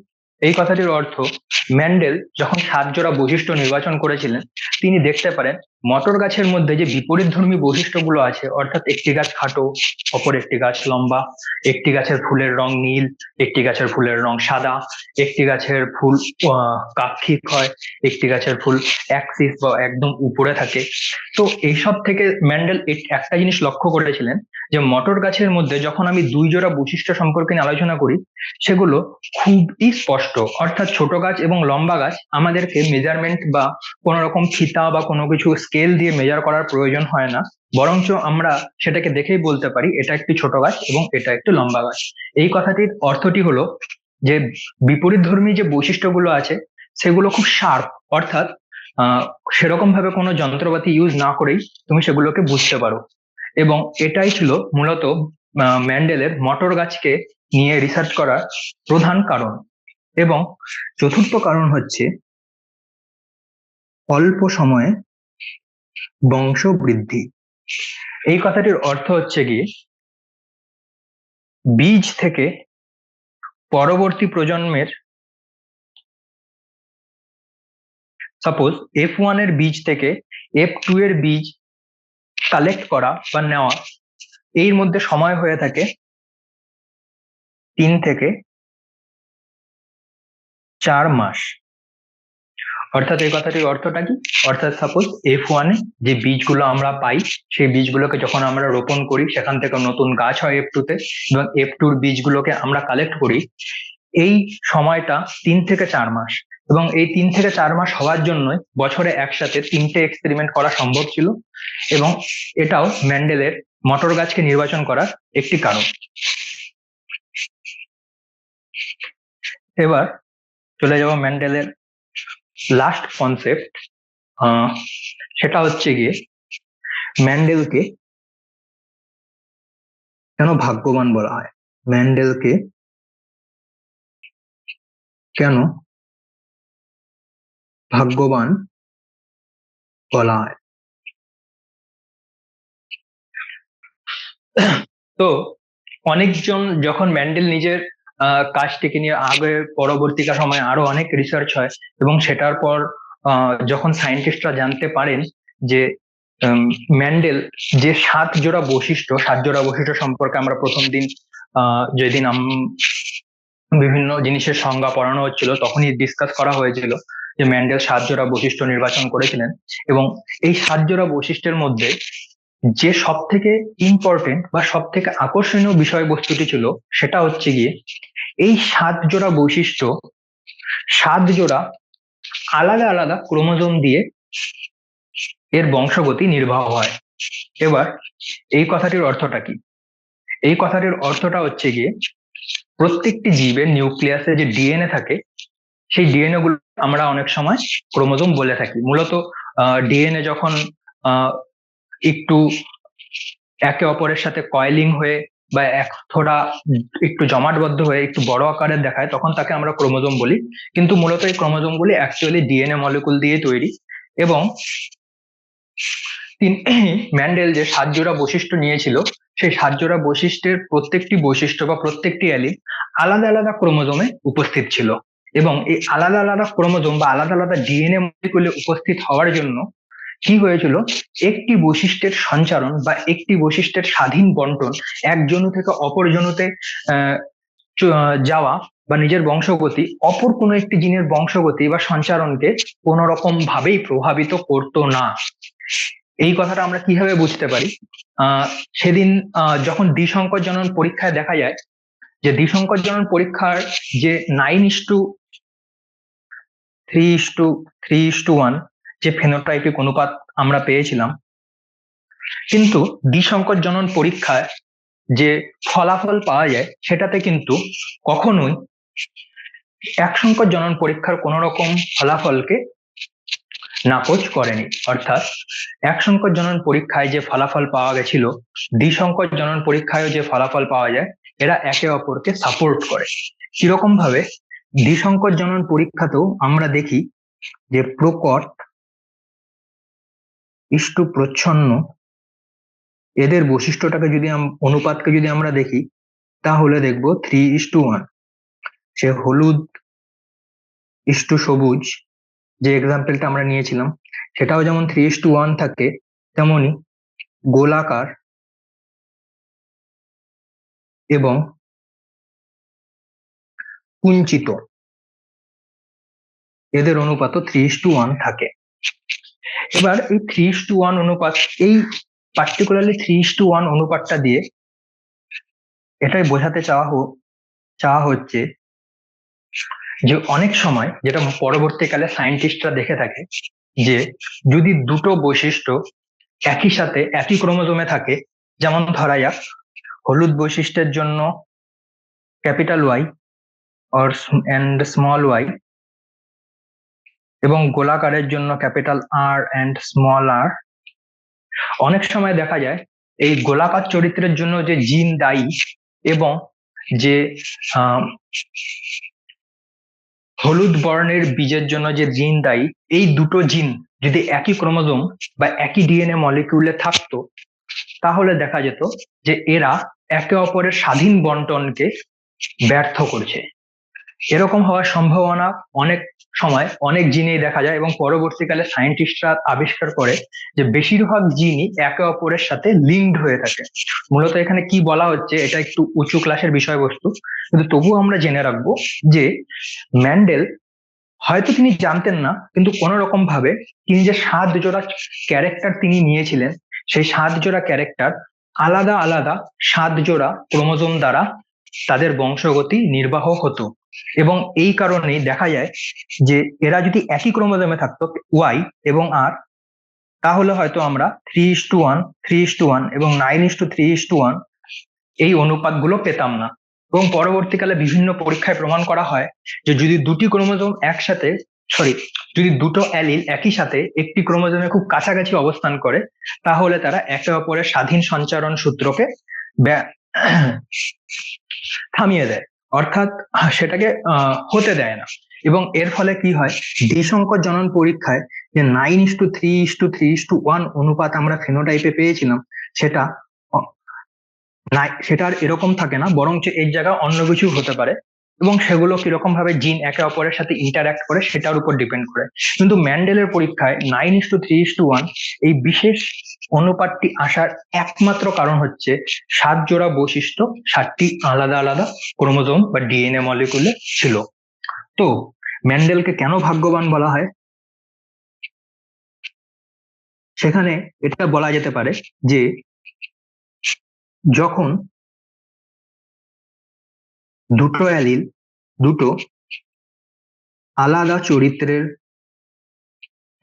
এই কথাটির অর্থ, ম্যান্ডেল যখন 7 জোড়া বৈশিষ্ট্য নির্বাচন করেছিলেন, তিনি দেখতে পারেন মটর গাছের মধ্যে যে বিপরীতধর্মী বৈশিষ্ট্যগুলো আছে, অর্থাৎ একটি গাছ খাটো, অপর একটি গাছ লম্বা, একটি গাছের ফুলের রং নীল, একটি গাছের ফুলের রং সাদা, একটি গাছের ফুল কাক্ষিক হয়, একটি গাছের ফুল অ্যাক্সিস বা একদম উপরে থাকে। তো এইসব থেকে ম্যান্ডেল একটা জিনিস লক্ষ্য করেছিলেন যে মটর গাছের মধ্যে যখন আমি 2 জোড়া বৈশিষ্ট্য সম্পর্কে নিয়ে আলোচনা করি, সেগুলো খুবই স্পষ্ট। অর্থাৎ ছোট গাছ এবং লম্বা গাছ আমাদেরকে মেজারমেন্ট বা কোন রকম ফিতা বা কোনো কিছু স্কেল দিয়ে মেজার করার প্রয়োজন হয় না, বরঞ্চ আমরা সেটাকে দেখেই বলতে পারি এটা একটি ছোট গাছ এবং এটা একটি লম্বা গাছ। এই কথাটির অর্থটি হলো যে বিপরীতধর্মী যে বৈশিষ্ট্যগুলো আছে সেগুলো খুব শার্প, অর্থাৎ সেরকম ভাবে কোনো যন্ত্রপাতি ইউজ না করেই তুমি সেগুলোকে বুঝতে পারো। এবং এটাই ছিল মূলত ম্যান্ডেলের মটর গাছকে নিয়ে রিসার্চ করার প্রধান কারণ। এবং চতুর্থ কারণ হচ্ছে অল্প সময়ে বংশ বৃদ্ধি। এই কথাটির অর্থ হচ্ছে গিয়ে বীজ থেকে পরবর্তী প্রজন্মের, সাপোজ F1 এর বীজ থেকে F2 এর বীজ কালেক্ট করা বা নেওয়া, এর মধ্যে সময় হয়ে থাকে 3 থেকে 4 মাস। অর্থাৎ এই কথাটির অর্থটা কি? অর্থাৎ সাপোজ F1 এ যে বীজগুলো আমরা পাই, সেই বীজগুলোকে যখন আমরা রোপণ করি, সেখান থেকে নতুন গাছ হয় F2 তে, এবং F2 এর বীজগুলোকে আমরা কালেক্ট করি, এই সময়টা 3 থেকে 4 মাস। এবং এই 3 থেকে 4 মাস হওয়ার জন্যই বছরে একসাথে 3টে এক্সপেরিমেন্ট করা সম্ভব ছিল, এবং এটাও ম্যান্ডেলের মটর গাছকে নির্বাচন করার একটি কারণ। এবার চলে যাব ম্যান্ডেলের লাস্ট কনসেপ্ট, সেটা হচ্ছে গিয়ে ম্যান্ডেলকে কেন ভাগ্যবান বলা হয়। ম্যান্ডেলকে কেন ভাগ্যবান বলা হয়? তো অনেকজন যখন ম্যান্ডেল নিজের কাজটিকে নিয়ে আগে পরবর্তীকার সময় আরো অনেক রিসার্চ হয়, এবং সেটার পর যখন সায়েন্টিস্টরা জানতে পারেন যে ম্যান্ডেল যে 7 জোড়া বৈশিষ্ট্য সম্পর্কে আমরা প্রথম দিন যেদিন বিভিন্ন জিনিসের সংজ্ঞা পড়ানো হচ্ছিল তখনই ডিসকাস করা হয়েছিল যে ম্যান্ডেল 7 জোড়া বৈশিষ্ট্য নির্বাচন করেছিলেন। এবং এই 7 জোড়া বৈশিষ্ট্যের মধ্যে যে সব থেকে ইম্পর্টেন্ট বা সব থেকে আকর্ষণীয় বিষয়বস্তুটি ছিল, সেটা হচ্ছে গিয়ে এই 7 জোড়া বৈশিষ্ট্য 7 জোড়া আলাদা আলাদা ক্রোমোজোম দিয়ে এর বংশগতি নির্বাহ হয়। এবার এই কথাটির অর্থটা কি? এই কথাটির অর্থটা হচ্ছে গিয়ে প্রত্যেকটি জীবের নিউক্লিয়াসে যে ডিএনএ থাকে, সেই ডিএনএ গুলো আমরা অনেক সময় ক্রোমোজোম বলে থাকি। মূলত ডিএনএ যখন আহ একটু একে অপরের সাথে কয়েলিং হয়ে বা থোড়া একটু জমাটবদ্ধ হয়ে একটু বড় আকারের দেখায়, তখন তাকে আমরা ক্রোমোজোম বলি। কিন্তু মূলত এই ক্রোমোজোম গুলি অ্যাকচুয়ালি ডিএনএ মলিকুল দিয়ে তৈরি। এবং ম্যান্ডেল যে 7 জোড়া বৈশিষ্ট্য নিয়েছিল, সেই 7 জোড়া বৈশিষ্ট্যের প্রত্যেকটি বৈশিষ্ট্য বা প্রত্যেকটি অ্যালিল আলাদা আলাদা ক্রোমোজোমে উপস্থিত ছিল। এবং এই আলাদা আলাদা ক্রোমোজোম বা আলাদা আলাদা ডিএনএ মলিকুলে উপস্থিত হওয়ার জন্য কি হয়েছিল, একটি বৈশিষ্ট্যের সঞ্চারণ বা একটি বৈশিষ্ট্যের স্বাধীন বন্টন এক জনু থেকে অপর জনুতে আহ যাওয়া বা নিজের বংশগতি অপর কোনো একটি জিনের বংশগতি বা সঞ্চারণকে কোনো রকম ভাবেই প্রভাবিত করতো না। এই কথাটা আমরা কিভাবে বুঝতে পারি? সেদিন যখন দ্বিসংকর জনন পরীক্ষায় দেখা যায় যে দ্বিসংকর জনন পরীক্ষার যে 9:3:3:1 যে ফেনোটাইপিক অনুপাত আমরা পেয়েছিলাম, কিন্তু দ্বিসংকর জনন পরীক্ষায় যে ফলাফল পাওয়া যায় সেটাতে কিন্তু কখনোই এক সংকর জনন পরীক্ষার কোন রকম ফলাফলকে নাকচ করেনি। অর্থাৎ এক সংকর জনন পরীক্ষায় যে ফলাফল পাওয়া গেছিল, দ্বিসংকর জনন পরীক্ষায় যে ফলাফল পাওয়া যায়, এরা একে অপরকে সাপোর্ট করে। কিরকম ভাবে? দ্বিসংকর জনন পরীক্ষাতেও আমরা দেখি যে প্রকট ইষ্টু প্রচ্ছন্ন এদের বৈশিষ্ট্যটাকে যদি অনুপাতকে যদি আমরা দেখি, তাহলে দেখবো 3:1। সে হলুদ ইষ্টু সবুজ যে এক্সাম্পলটা আমরা নিয়েছিলাম, সেটাও যেমন 3:1 থাকে, তেমনি গোলাকার এবং কুঞ্চিত এদের অনুপাতও 3:1 থাকে। এবার এই 3:1 অনুপাত, এই পার্টিকুলারলি 3:1 অনুপাতটা দিয়ে এটাই বোঝাতে চাওয়া হচ্ছে যে অনেক সময়, যেটা পরবর্তীকালে সায়েন্টিস্টরা দেখে থাকে, যে যদি দুটো বৈশিষ্ট্য একই সাথে একই ক্রোমোজোমে থাকে, যেমন ধরা যাক হলুদ বৈশিষ্ট্যের জন্য capital Y or and small Y, এবং গোলাকারের জন্য capital R and small R, অনেক সময় দেখা যায় এই গোলাকার চরিত্রের জন্য যে জিন দায়ী এবং যে হলুদ বর্ণের বীজের জন্য যে জিন দায়ী, এই দুটো জিন যদি একই ক্রোমোজোম বা একই ডিএনএ মলিকিউলে থাকতো, তাহলে দেখা যেত যে এরা একে অপরের স্বাধীন বন্টনকে ব্যর্থ করছে। এরকম হওয়ার সম্ভাবনা অনেক সময় অনেক জিনেই দেখা যায়, এবং পরবর্তীকালে সায়েন্টিস্টরা আবিষ্কার করে যে বেশিরভাগ জিনই একে অপরের সাথে লিঙ্কড হয়ে থাকে। মূলত এখানে কি বলা হচ্ছে, এটা একটু উঁচু ক্লাসের বিষয়বস্তু, কিন্তু তবুও আমরা জেনে রাখবো যে ম্যান্ডেল হয়তো তিনি জানতেন না, কিন্তু কোন রকম ভাবে তিনি যে 7 জোড়া ক্যারেক্টার তিনি নিয়েছিলেন, সেই 7 জোড়া ক্যারেক্টার আলাদা আলাদা 7 জোড়া ক্রোমোজোম দ্বারা তাদের বংশগতি নির্বাহ হতো। এবং এই কারণেই দেখা যায় যে এরা যদি একই ক্রোমোজোমে থাকতো, ওয়াই এবং আর, তাহলে হয়তো আমরা 3:1, 3:1 এবং 9:3:1 এই অনুপাতগুলো পেতাম না। এবং পরবর্তীকালে বিভিন্ন পরীক্ষায় প্রমাণ করা হয় যে যদি দুটি ক্রোমোজোম একসাথে, যদি দুটো অ্যালিল একই সাথে একটি ক্রোমোজোমে খুব কাছাকাছি অবস্থান করে, তাহলে তারা একে অপরের স্বাধীন সঞ্চারণ সূত্রকে থামিয়ে দেয়, অর্থাৎ সেটাকে হতে দেয় না। এবং এর ফলে কি হয়, দ্বিসংকর জনন পরীক্ষায় যে 9:3:3:1 অনুপাত আমরা ফেনোটাইপে পেয়েছিলাম, সেটা আর এরকম থাকে না, বরঞ্চ এর জায়গায় অন্য কিছু হতে পারে। এবং সেগুলো কিরকম ভাবে জিন একে অপরের সাথে ইন্টারঅ্যাক্ট করে সেটার উপর ডিপেন্ড করে। কিন্তু ম্যান্ডেলের পরীক্ষায় 9:3:1 এই বিশেষ অনুপাতটি আসার একমাত্র কারণ হচ্ছে 7 জোড়া বৈশিষ্ট্য 7টি আলাদা আলাদা ক্রোমোজোম বা ডিএনএ মলিকুলে ছিল। তো ম্যান্ডেলকে কেন ভাগ্যবান বলা হয়? সেখানে এটা বলা যেতে পারে যে যখন দুটো অ্যালিল, দুটো আলাদা চরিত্রের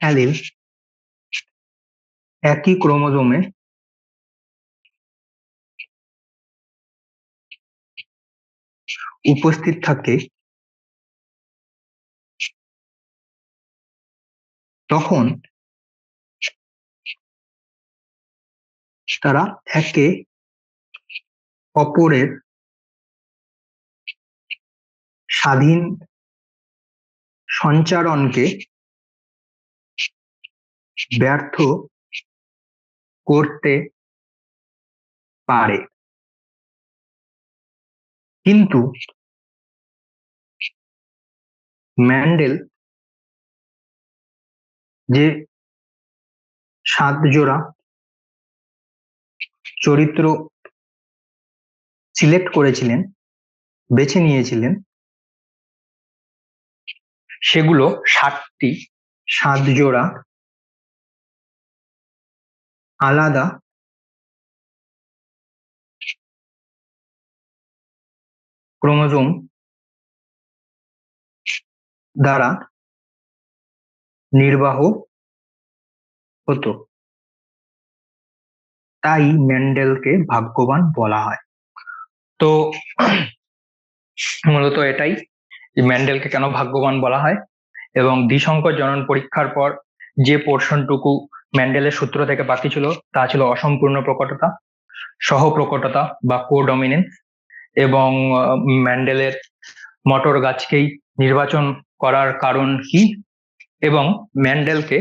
অ্যালিল একই ক্রোমোজোমে উপস্থিত থাকে তখন তারা একে অপরের স্বাধীন সঞ্চারণকে ব্যর্থ করতে পারে। কিন্তু ম্যান্ডেল যে 7 জোড়া চরিত্র সিলেক্ট করেছিলেন, বেছে নিয়েছিলেন, সেগুলো 7 জোড়া আলাদা ক্রোমোজোম দ্বারা নির্বাহ হতো। তাই মেন্ডেলকে ভাগ্যবান বলা হয়। তো মূলত এটাই যে মেন্ডেলকে কেন ভাগ্যবান বলা হয়, এবং দ্বিসংকর জনন পরীক্ষার পর যে পোর্শনটুকু মেন্ডেলের সূত্র থেকে বাকি ছিল তা ছিল অসম্পূর্ণ প্রকটতা, সহপ্রকটতা বা কোডমিনেন্স, এবং মেন্ডেলের মটর গাছকেই নির্বাচন করার কারণ কি, এবং মেন্ডেলকে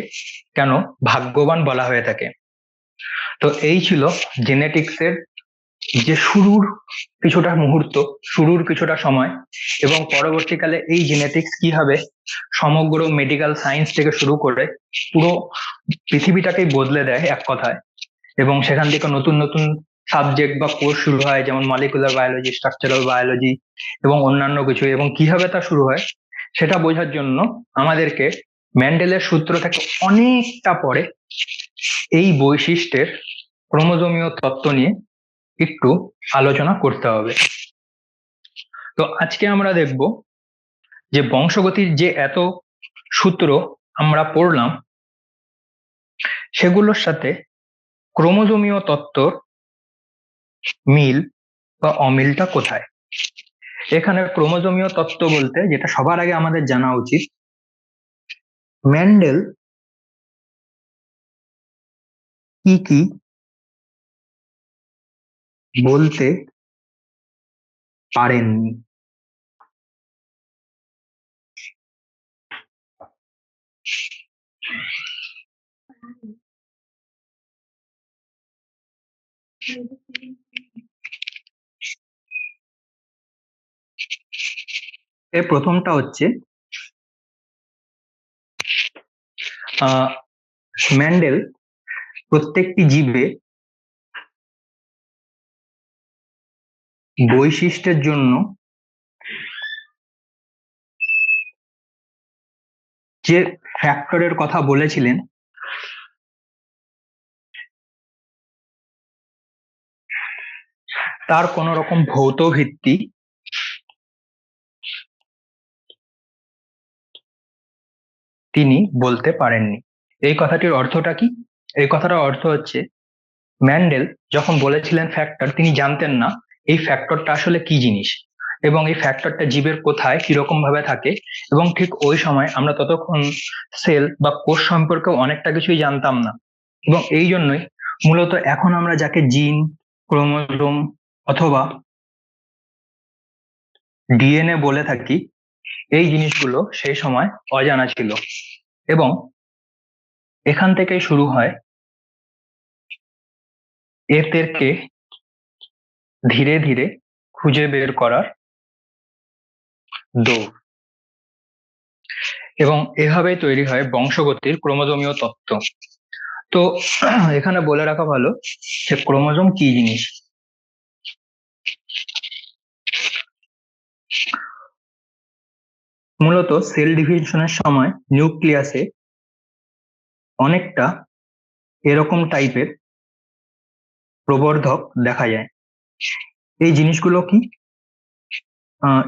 কেন ভাগ্যবান বলা হয়ে থাকে। তো এই ছিল জেনেটিক্সের যে শুরুর কিছুটা মুহূর্ত, শুরুর কিছুটা সময়, এবং পরবর্তীকালে এই জেনেটিক্স কিভাবে সমগ্র মেডিকেল সায়েন্স থেকে শুরু করে পুরো পৃথিবীটাকেই বদলে দেয় এক কথায়, এবং সেখান থেকে নতুন নতুন সাবজেক্ট বা কোর্স শুরু হয়, যেমন মলিকুলার বায়োলজি, স্ট্রাকচারাল বায়োলজি এবং অন্যান্য কিছু, এবং কিভাবে তা শুরু হয় সেটা বোঝার জন্য আমাদেরকে মেন্ডেলের সূত্র থেকে অনেকটা পরে এই বৈশিষ্ট্যের ক্রোমোজোমীয় তত্ত্ব নিয়ে একটু আলোচনা করতে হবে। তো আজকে আমরা দেখব যে বংশগতির যে এত সূত্র আমরা পড়লাম সেগুলোর সাথে ক্রোমোজোমীয় তত্ত্বর মিল বা অমিলটা কোথায়। এখানে ক্রোমোজোমীয় তত্ত্ব বলতে যেটা সবার আগে আমাদের জানা উচিত, মেন্ডেল কি কি বলতে পারেননি। এর প্রথমটা হচ্ছে মেন্ডেল প্রত্যেকটি জীবে বৈশিষ্ট্যের জন্য যে ফ্যাক্টরের কথা বলেছিলেন তার কোন রকম ভৌত ভিত্তি তিনি বলতে পারেননি। এই কথাটির অর্থটা কি? এই কথাটার অর্থ হচ্ছে মেন্ডেল যখন বলেছিলেন ফ্যাক্টর, তিনি জানতেন না এই ফ্যাক্টরটা আসলে কি জিনিস, এবং এই ফ্যাক্টরটা জীবের কোথায় কিরকম ভাবে থাকে, এবং ঠিক ওই সময় আমরা ততক্ষণ সেল বা কোষ সম্পর্কে অনেকটা কিছুই জানতাম না, এবং এই জন্যই মূলত এখন আমরা যাকে জিন, ক্রোমোজোম অথবা ডিএনএ বলে থাকি, এই জিনিসগুলো সেই সময় অজানা ছিল, এবং এখান থেকেই শুরু হয় এদেরকে ধীরে ধীরে খুঁজে বের করার দৌড়, এবং এভাবেই তৈরি হয় বংশগতির ক্রোমোজোমীয় তত্ত্ব। তো এখানে বলে রাখা ভালো যে ক্রোমোজোম কি জিনিস। মূলত সেল ডিভিশনের সময় নিউক্লিয়াসে অনেকটা এরকম টাইপের প্রবর্ধক দেখা যায়। এই জিনিসগুলো কি?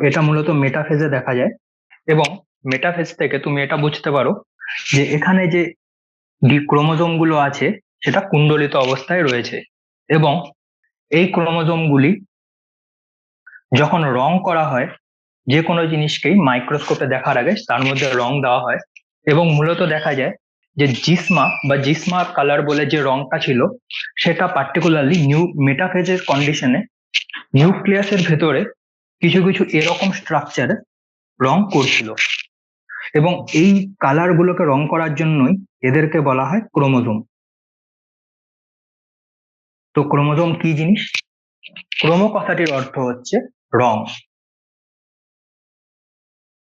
এটা মূলত মেটাফেজে দেখা যায়, এবং মেটাফেজ থেকে তুমি এটা বুঝতে পারো যে এখানে যে ক্রোমোজোম গুলো আছে সেটা কুণ্ডলিত অবস্থায় রয়েছে, এবং এই ক্রোমোজোম গুলি যখন রং করা হয় যে কোনো জিনিসকেই মাইক্রোস্কোপে দেখার আগে তার মধ্যে রং দেওয়া হয়, এবং মূলত দেখা যায় যে জিসমা বা জিসমা কালার বলে যে রংটা ছিল সেটা পার্টিকুলারলি মেটাফেজের কন্ডিশনে নিউক্লিয়াসের ভেতরে কিছু কিছু এরকম স্ট্রাকচারে রং করছিল, এবং এই কালার গুলোকে রং করার জন্যই এদেরকে বলা হয় ক্রোমোজোম। তো ক্রোমোজোম কি জিনিস? ক্রোমো কথাটির অর্থ হচ্ছে রং,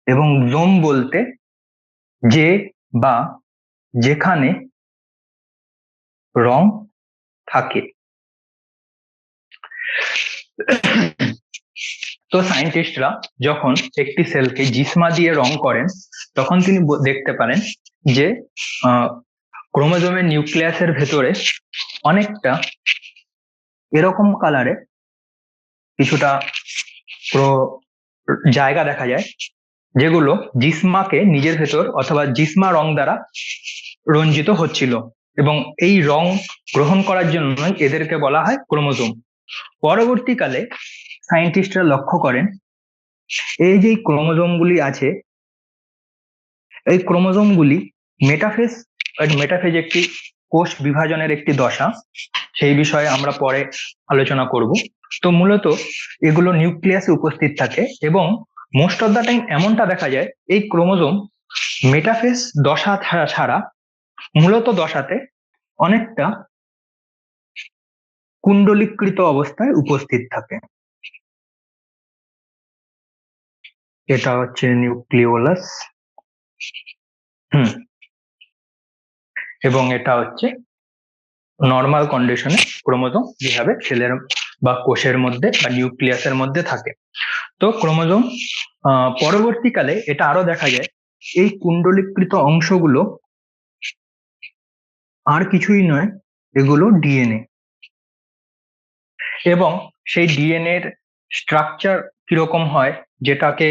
এবং জোম বলতে যে বা যেখানে রং থাকে। তো সায়েন্টিস্টরা যখন একটি সেলকে জিসমা দিয়ে রং করেন তখন তিনি দেখতে পারেন যে ক্রোমোজোমের নিউক্লিয়াসের ভেতরে অনেকটা এরকম কালারে কিছুটা জায়গা দেখা যায় যেগুলো জিসমাকে নিজের ভেতর অথবা জিসমা রং দ্বারা রঞ্জিত হচ্ছিল, এবং এই রং গ্রহণ করার জন্যই এদেরকে বলা হয় ক্রোমোজোম। পরবর্তীকালে সায়েন্টিস্টরা লক্ষ্য করেন এই যে ক্রোমোজোমগুলি আছে, এই ক্রোমোজোমগুলি মেটাফেজ একটি কোষ বিভাজনের একটি দশা, সেই বিষয়ে আমরা পরে আলোচনা করব। তো মূলত এগুলো নিউক্লিয়াসে উপস্থিত থাকে, এবং মোস্ট অফ দ্য টাইম এমনটা দেখা যায় এই ক্রোমোজোম মেটাফেজ দশা ছাড়া মূলত দশাতে অনেকটা কুণ্ডলীকৃত অবস্থায় উপস্থিত থাকে। এটা হচ্ছে নিউক্লিওলাস, এবং এটা হচ্ছে নর্মাল কন্ডিশনে ক্রোমোজোম যেভাবে সেলের বা কোষের মধ্যে বা নিউক্লিয়াসের মধ্যে থাকে। তো ক্রোমোজোম পরবর্তীকালে এটা আরো দেখা যায় এই কুণ্ডলীকৃত অংশগুলো আর কিছুই নয়, এগুলো ডিএনএ, এবং সেই ডিএনএ এর স্ট্রাকচার কিরকম হয় যেটাকে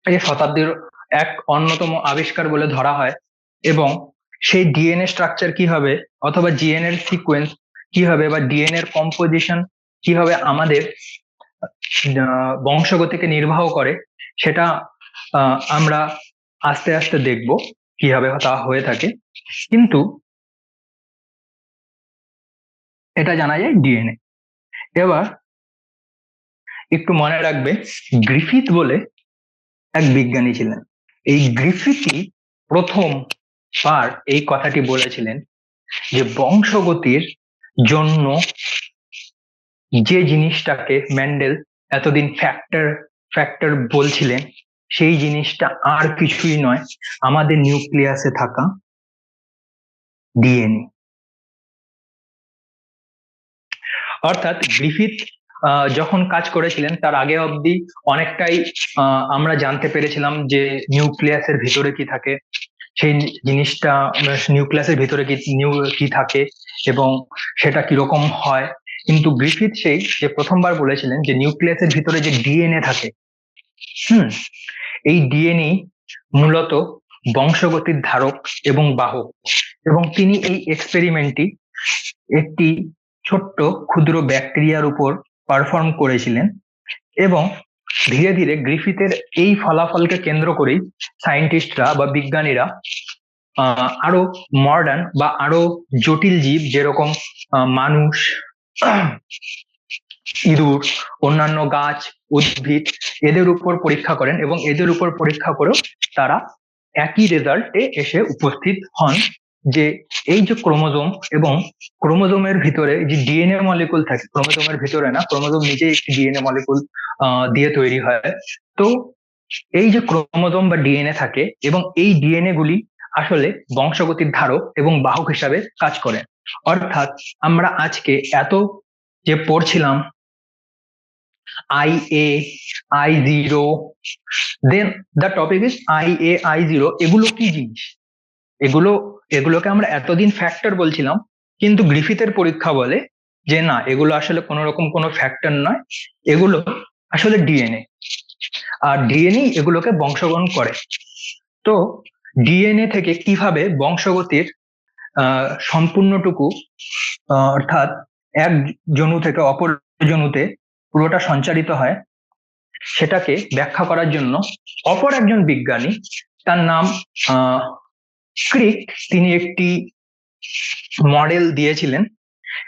এই শতাব্দীর এক অন্যতম আবিষ্কার বলে ধরা হয়, এবং সেই ডিএনএ স্ট্রাকচার কি হবে অথবা জিএনএ এর সিকোয়েন্স কি হবে বা ডিএনএ এর কম্পোজিশন কিভাবে আমাদের বংশগতিকে নির্বাহ করে, সেটা আমরা আস্তে আস্তে দেখব কিভাবে তা হয়ে থাকে। কিন্তু এটা জানা যায় ডিএনএ। এবার একটু মনে রাখবে, গ্রিফিথ বলে এক বিজ্ঞানী ছিলেন। এই গ্রিফিথই প্রথমবার এই কথাটি বলেছিলেন যে বংশগতির জন্য যে জিনিসটাকে মেন্ডেল এতদিন ফ্যাক্টর ফ্যাক্টর বলছিলেন সেই জিনিসটা আর কিছুই নয়, আমাদের নিউক্লিয়াসে থাকা ডিএনএ। অর্থাৎ গ্রিফিথ যখন কাজ করেছিলেন তার আগে অবধি অনেকটাই আমরা জানতে পেরেছিলাম যে নিউক্লিয়াসের ভিতরে কি থাকে, সেই জিনিসটা নিউক্লিয়াসের ভিতরে কি থাকে এবং সেটা কিরকম হয়। কিন্তু গ্রিফিথ সেই যে প্রথমবার বলেছিলেন যে নিউক্লিয়াসের ভিতরে যে ডিএনএ থাকে, এই ডিএনএ মূলত বংশগতির ধারক এবং বাহক, এবং তিনি এই এক্সপেরিমেন্টটি একটি ছোট্ট ক্ষুদ্র ব্যাকটেরিয়ার উপর পারফর্ম করেছিলেন, এবং ধীরে ধীরে গ্রিফিথের এই ফলাফলকে কেন্দ্র করেই সায়েন্টিস্টরা বা বিজ্ঞানীরা আরো মডার্ন বা আরো জটিল জীব যেরকম মানুষ, ইঁদুর, অন্যান্য গাছ, উদ্ভিদ, এদের উপর পরীক্ষা করেন, এবং এদের উপর পরীক্ষা করেও তারা একই রেজাল্টে এসে উপস্থিত হন যে এই যে ক্রোমোজোম এবং ক্রোমোজোমের ভিতরে যে ডিএনএ মলিকুল থাকে, ক্রোমোজোমের ভিতরে না, ক্রোমোজোম নিজেই একটি ডিএনএ মলিকুল দিয়ে তৈরি হয়। তো এই যে ক্রোমোজোম বা ডিএনএ থাকে, এবং এই ডিএনএ গুলি আসলে বংশগতির ধারক এবং বাহক হিসাবে কাজ করে। অর্থাৎ আমরা আজকে এত যে পড়ছিলাম IA, I0, then the topic is IA, I0, এগুলো কি জিনিস? এগুলোকে আমরা এতদিন ফ্যাক্টর বলছিলাম, কিন্তু গ্রিফিথের পরীক্ষা বলে যে না, এগুলো আসলে কোন রকম কোনো ফ্যাক্টর নয়, এগুলো আসলে ডিএনএ, আর ডিএনএ এগুলোকে বংশগ্রহণ করে। তো ডিএনএ থেকে কিভাবে বংশগতির সম্পূর্ণটুকু অর্থাৎ এক জনু থেকে অপর জনুতে পুরোটা সঞ্চারিত হয়, সেটাকে ব্যাখ্যা করার জন্য অপর একজন বিজ্ঞানী, তার নাম ক্রিক, তিনি একটি মডেল দিয়েছিলেন,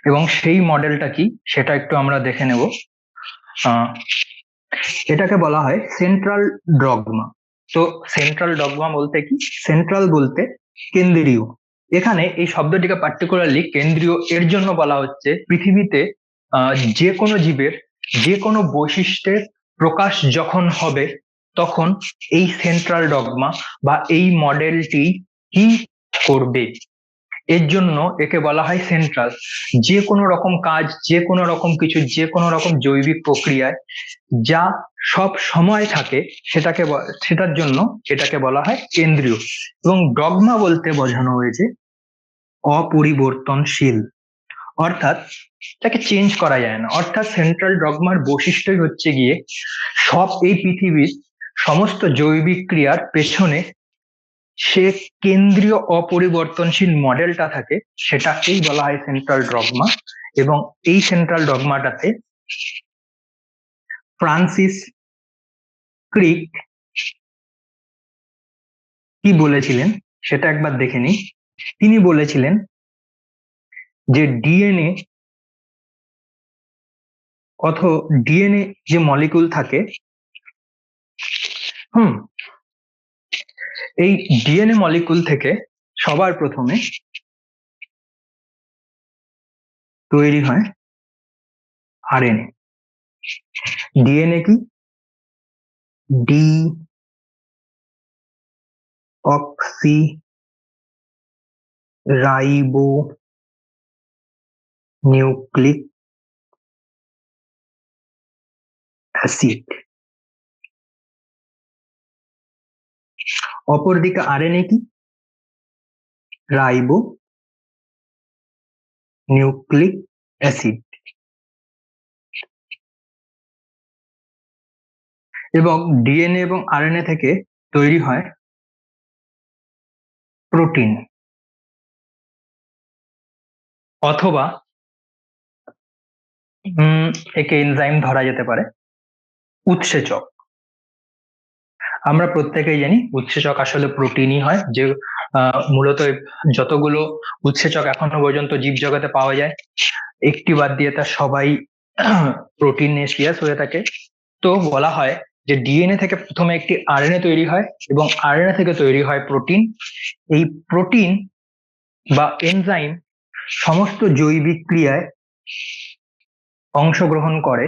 এবং সেই মডেলটা কি সেটা একটু আমরা দেখে নেব। এটাকে বলা হয় সেন্ট্রাল ডগমা। তো সেন্ট্রাল ডগমা বলতে কি? সেন্ট্রাল বলতে কেন্দ্রীয়। এখানে এই শব্দটিকে পার্টিকুলারলি কেন্দ্রীয় এর জন্য বলা হচ্ছে, পৃথিবীতে যে কোনো জীবের যে কোনো বৈশিষ্ট্যের প্রকাশ যখন হবে, তখন এই সেন্ট্রাল ডগমা বা এই মডেলটি কি করবে, এর জন্য একে বলা হয় সেন্ট্রাল। যে কোনো রকম কাজ, যে কোনো রকম কিছু, যে কোনো রকম জৈবিক প্রক্রিয়ায় যা সব সময় থাকে, সেটার জন্য এটাকে বলা হয় কেন্দ্রীয়। এবং ডগমা বলতে বোঝানো হয়েছে অপরিবর্তনশীল, অর্থাৎ তাকে চেঞ্জ করা যায় না। অর্থাৎ সেন্ট্রাল ডগমার বৈশিষ্ট্যই হচ্ছে গিয়ে সব এই পৃথিবীর সমস্ত জৈবিক ক্রিয়ার পেছনে সে কেন্দ্রীয় অপরিবর্তনশীল মডেলটা থাকে, সেটাকেই বলা হয় সেন্ট্রাল ডগমা। এবং এই সেন্ট্রাল ডগমাটাতে ফ্রান্সিস ক্রিক কি বলেছিলেন সেটা একবার দেখে নিই। তিনি বলেছিলেন যে ডিএনএ যে মলিকুল থাকে, এই ডিএনএ মলিকুল থেকে সবার প্রথমে তৈরি হয় আরএনএ। ডিএনএ কি? D oxy ribo nucleic acid. অপরদিকে আরএনএ কি? Ribo nucleic acid. এবং ডিএনএ এবং আরএনএ থেকে তৈরি হয় প্রোটিন, অথবা একে এনজাইম ধরা যেতে পারে, উৎসেচক। আমরা প্রত্যেকেই জানি উৎসেচক আসলে প্রোটিনই হয়, যে মূলত যতগুলো উৎসেচক এখনো পর্যন্ত জীবজগতে পাওয়া যায়, একটি বাদ দিয়ে তার সবাই প্রোটিনেসিয়াস হয়ে থাকে। তো বলা হয় যে ডিএনএ থেকে প্রথমে একটি আরএনএ তৈরি হয়, এবং আরএনএ থেকে তৈরি হয় প্রোটিন। এই প্রোটিন বা এনজাইম সমস্ত জৈবিক ক্রিয়ায় অংশগ্রহণ করে,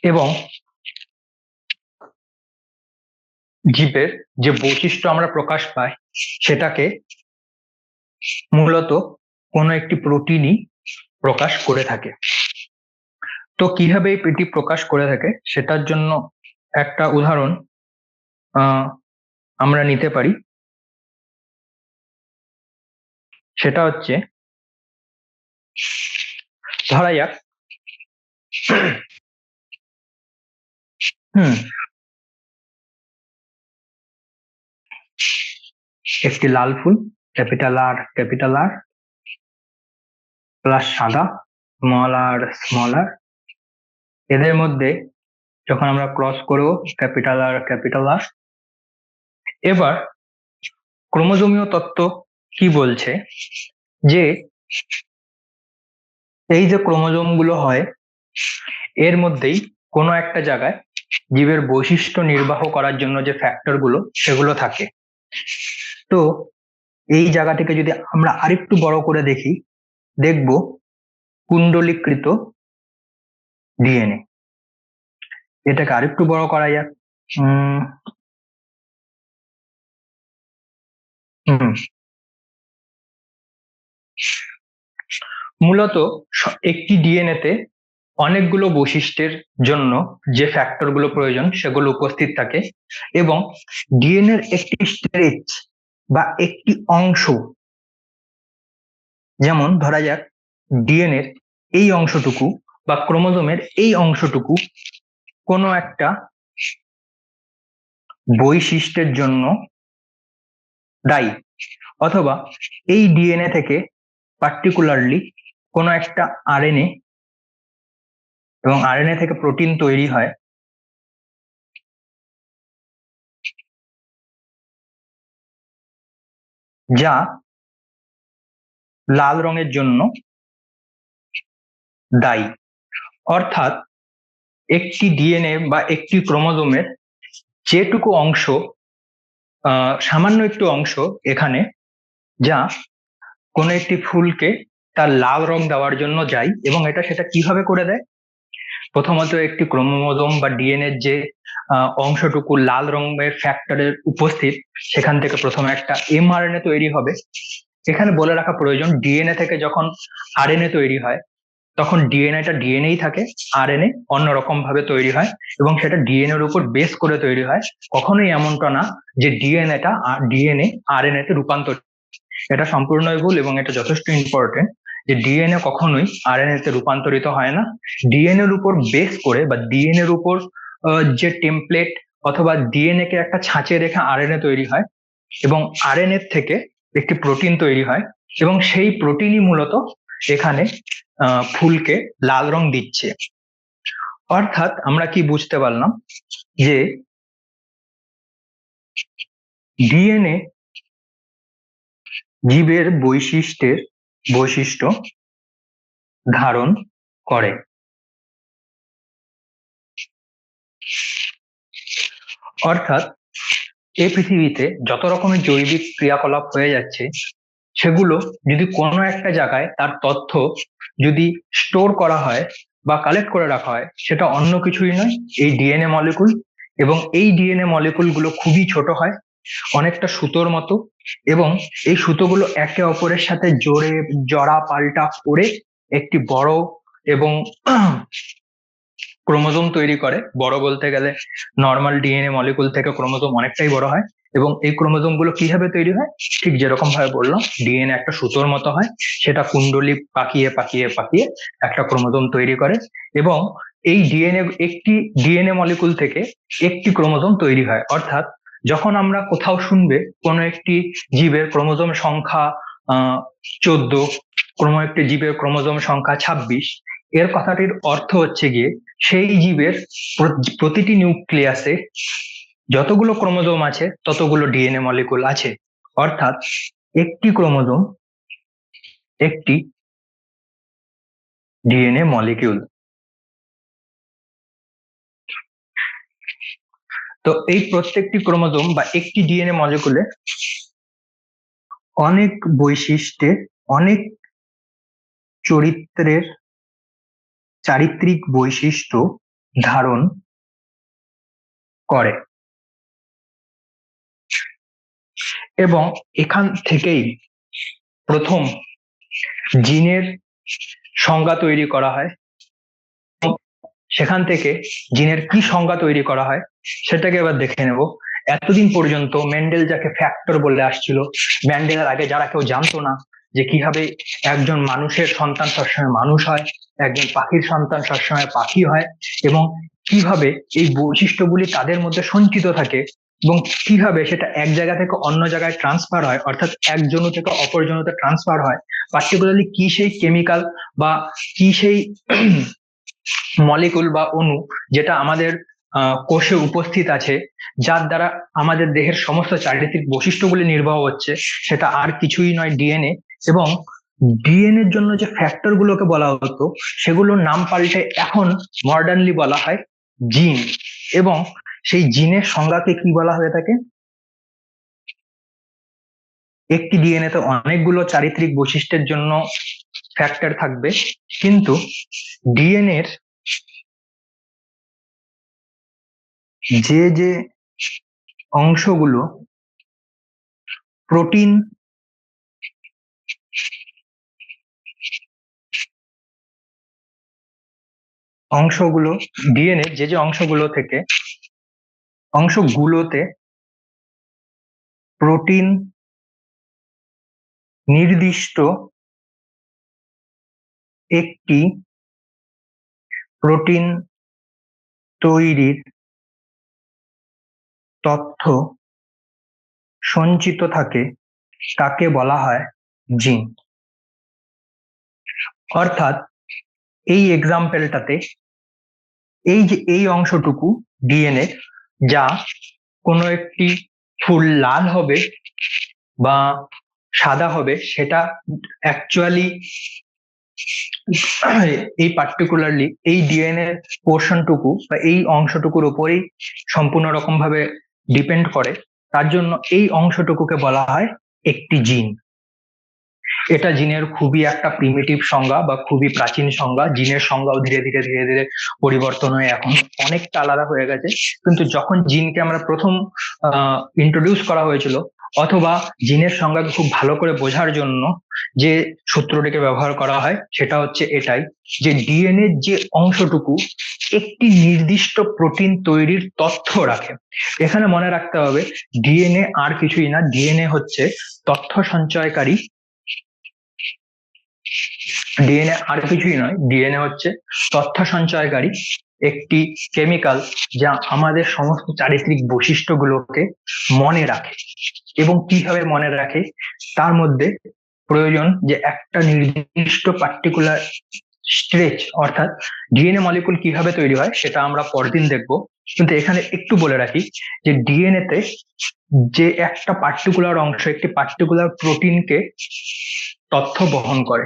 এবং জীবের যে বৈশিষ্ট্য আমরা প্রকাশ পাই, সেটাকে মূলত কোনো একটি প্রোটিনই প্রকাশ করে থাকে। তো কিভাবে এটি প্রকাশ করে থাকে সেটার জন্য একটা উদাহরণ আমরা নিতে পারি। সেটা হচ্ছে, ধরা যাক একটি লাল ফুল, ক্যাপিটাল আর প্লাস সাদা, স্মল আর, এদের মধ্যে যখন আমরা ক্রস করব ক্যাপিটাল আর, এবার ক্রোমোজোমীয় তত্ত্ব কি বলছে, যে এই যে ক্রোমোজোম গুলো হয়, এর মধ্যেই কোনো একটা জায়গায় জীবের বৈশিষ্ট্য নির্বাহ করার জন্য যে ফ্যাক্টর গুলো সেগুলো থাকে। তো এই জায়গাটিকে যদি আমরা আরেকটু বড় করে দেখি, দেখব কুণ্ডলীকৃত ডিএনএ। এটাকে আরেকটু বড় করা যাক। মূলত একটি ডিএনএ তে অনেকগুলো বৈশিষ্ট্যের জন্য যে ফ্যাক্টর গুলো প্রয়োজন সেগুলো উপস্থিত থাকে, এবং ডিএনএর একটি স্ট্রেচ বা একটি অংশ, যেমন ধরা যাক ডিএনএর এই অংশটুকু বা ক্রোমোজোমের এই অংশটুকু কোনো একটা বৈশিষ্ট্যের জন্য দায়ী, অথবা এই ডিএনএ থেকে পার্টিকুলারলি কোনো একটা আরএনএ এবং আরএনএ থেকে প্রোটিন তৈরি হয়, যা লাল রঙের জন্য দায়ী। অর্থাৎ একটি ডিএনএ বা একটি ক্রোমোজোমের যেটুকু অংশ, সামান্য একটু অংশ এখানে, যা কোনো একটি ফুলকে তার লাল রং দেওয়ার জন্য যায়, এবং সেটা কিভাবে করে দেয়? প্রথমত একটি ক্রোমোজোম বা ডিএনএ যে অংশটুকু লাল রঙের ফ্যাক্টরের উপস্থিত, সেখান থেকে প্রথমে একটা এমআরএনএ তৈরি হবে। এখানে বলে রাখা প্রয়োজন, ডিএনএ থেকে যখন আরএনএ তৈরি হয় তখন ডিএনএটা ডিএনএই থাকে, আরএনএ অন্যরকম ভাবে তৈরি হয় এবং সেটা ডিএনএ এর উপর বেস করে তৈরি হয়। কখনোই এমনটা না যে ডিএনএ আরএনএ তে রূপান্তর। এটা সম্পূর্ণই ভুল এবং এটা যথেষ্ট ইম্পর্টেন্ট যে ডিএনএ কখনোই আরএনএ তে রূপান্তরিত হয় না। ডিএনএ এর উপর বেস করে বা ডিএনএ এর উপর যে টেমপ্লেট অথবা ডিএনএ কে একটা ছাঁচে রেখে আরএনএ তৈরি হয় এবং আরএনএ থেকে একটি প্রোটিন তৈরি হয় এবং সেই প্রোটিনই মূলত এখানে ফুলকে লাল রং দিচ্ছে। অর্থাৎ আমরা কি বুঝতে পারলাম যে ডিএনএ জীবের বৈশিষ্ট্য ধারণ করে। অর্থাৎ এই পৃথিবীতে যত রকমের জৈবিক ক্রিয়াকলাপ হয়ে যাচ্ছে, সেগুলো যদি কোনো একটা জায়গায় তার তথ্য যদি স্টোর করা হয় বা কালেক্ট করে রাখা হয়, সেটা অন্য কিছুই নয়, এই ডিএনএ মলিকুল। এবং এই ডিএনএ মলিকুল গুলো খুবই ছোট হয়, অনেকটা সুতোর মতো, এবং এই সুতোগুলো একে অপরের সাথে জড়া পাল্টা করে একটি বড় এবং ক্রোমোজোম তৈরি করে। বড় বলতে গেলে নর্মাল ডিএনএ মলিকুল থেকে ক্রোমোজোম অনেকটাই বড় হয়। এবং এই ক্রোমোজোম গুলো কিভাবে তৈরি হয়? ঠিক যেরকম ভাবে বললাম, ডিএনএ একটা সুতোর মতো হয়, সেটা কুণ্ডলী পাকিয়ে পাকিয়ে পাকিয়ে একটা ক্রোমোজোম তৈরি করে, এবং এই ডিএনএ মলিকুল থেকে একটি ক্রোমোজোম তৈরি হয়। অর্থাৎ যখন আমরা কোথাও শুনবে কোনো একটি জীবের ক্রোমোজোম সংখ্যা 14, কোনো একটি জীবের ক্রোমোজোম সংখ্যা 26, এর কথাটির অর্থ হচ্ছে গিয়ে সেই জীবের প্রতিটি নিউক্লিয়াসে যতগুলো ক্রোমোজোম আছে ততগুলো ডিএনএ মলিকুল আছে। অর্থাৎ একটি ক্রোমোজোম একটি ডিএনএ মলিকিউল। তো এই প্রত্যেকটি ক্রোমোজোম বা একটি ডিএনএ মলিকুলে অনেক বৈশিষ্ট্যের, অনেক চারিত্রিক বৈশিষ্ট্য ধারণ করে, এবং এখান থেকেই প্রথম জিনের সংজ্ঞা তৈরি করা হয়। সেখান থেকে জিনের কি সংজ্ঞা তৈরি করা হয় সেটাকে এবার দেখে নেব। এতদিন পর্যন্ত মেন্ডেল যাকে ফ্যাক্টর বলে আসছিল, মেন্ডেলের আগে যারা কেউ জানতো না যে কিভাবে একজন মানুষের সন্তান সবসময় মানুষ হয়, একজন পাখির সন্তান সবসময় পাখি হয়, এবং কিভাবে এই বৈশিষ্ট্যগুলি তাদের মধ্যে সঞ্চিত থাকে এবং কিভাবে সেটা এক জায়গা থেকে অন্য জায়গায় ট্রান্সফার হয়, অর্থাৎ এক জনু থেকে অপর জনুতে ট্রান্সফার হয়। পার্টিকুলারলি কি সেই কেমিক্যাল বা কি সেই মলিকুল বা অণু যেটা আমাদের কোষে উপস্থিত আছে, যার দ্বারা আমাদের দেহের সমস্ত চারিত্রিক বৈশিষ্ট্যগুলি নির্বাহ হচ্ছে, সেটা আর কিছুই নয়, ডিএনএ। এবং ডিএনএ এর জন্য যে ফ্যাক্টর গুলোকে বলা হতো, সেগুলোর নাম পাল্টে এখন মডার্নলি বলা হয় জিন। এবং সেই জিনের সংজ্ঞাকে কি বলা হয়ে থাকে? একটি ডিএনএ তে অনেকগুলো চারিত্রিক বৈশিষ্ট্যের জন্য ফ্যাক্টর থাকবে, কিন্তু ডিএনএ এর যে অংশগুলো প্রোটিন অংশগুলো, ডিএনএ যে অংশগুলোতে প্রোটিন নির্দিষ্ট একটি প্রোটিন তৈরির তথ্য সঞ্চিত থাকে, তাকে বলা হয় জিন। অর্থাৎ এই এক্সাম্পলটাতে এই যে এই অংশটুকু ডিএনএ, যা কোনো একটি ফুল লাল হবে বা সাদা হবে, সেটা অ্যাকচুয়ালি এই পার্টিকুলারলি এই ডিএনএ পোর্শনটুকু বা এই অংশটুকুর উপরেই সম্পূর্ণ রকম ভাবে ডিপেন্ড করে। তার জন্য এই অংশটুকুকে বলা হয় একটি জিন। এটা জিনের খুবই একটা প্রিমিটিভ সংজ্ঞা বা খুবই প্রাচীন সংজ্ঞা। জিনের সংজ্ঞাও ধীরে ধীরে ধীরে ধীরে পরিবর্তন হয়ে এখন অনেকটা আলাদা হয়ে গেছে। কিন্তু যখন জিনকে আমরা প্রথম ইন্ট্রোডিউস করা হয়েছিল, অথবা জিনের সংজ্ঞাকে খুব ভালো করে বোঝার জন্য যে সূত্রটিকে ব্যবহার করা হয়, সেটা হচ্ছে এটাই, যে ডিএনএ যে অংশটুকু একটি নির্দিষ্ট প্রোটিন তৈরির তথ্য রাখে। এখানে মনে রাখতে হবে ডিএনএ আর কিছুই না, ডিএনএ হচ্ছে তথ্য সঞ্চয়কারী। ডিএনএ আর কিছুই নয়, ডিএনএ হচ্ছে তথ্য সঞ্চয়কারী একটি কেমিক্যাল, যা আমাদের সমস্ত চারিত্রিক বৈশিষ্ট্যগুলোকে মনে রাখে। এবং কিভাবে মনে রাখে, তার মধ্যে প্রয়োজন যে একটা নির্দিষ্ট পার্টিকুলার স্ট্রেচ, অর্থাৎ ডিএনএ মলিকুল কিভাবে তৈরি হয় সেটা আমরা পরদিন দেখবো। কিন্তু এখানে একটু বলে রাখি যে ডিএনএ তে যে একটা পার্টিকুলার অংশ একটি পার্টিকুলার প্রোটিনকে তথ্য বহন করে,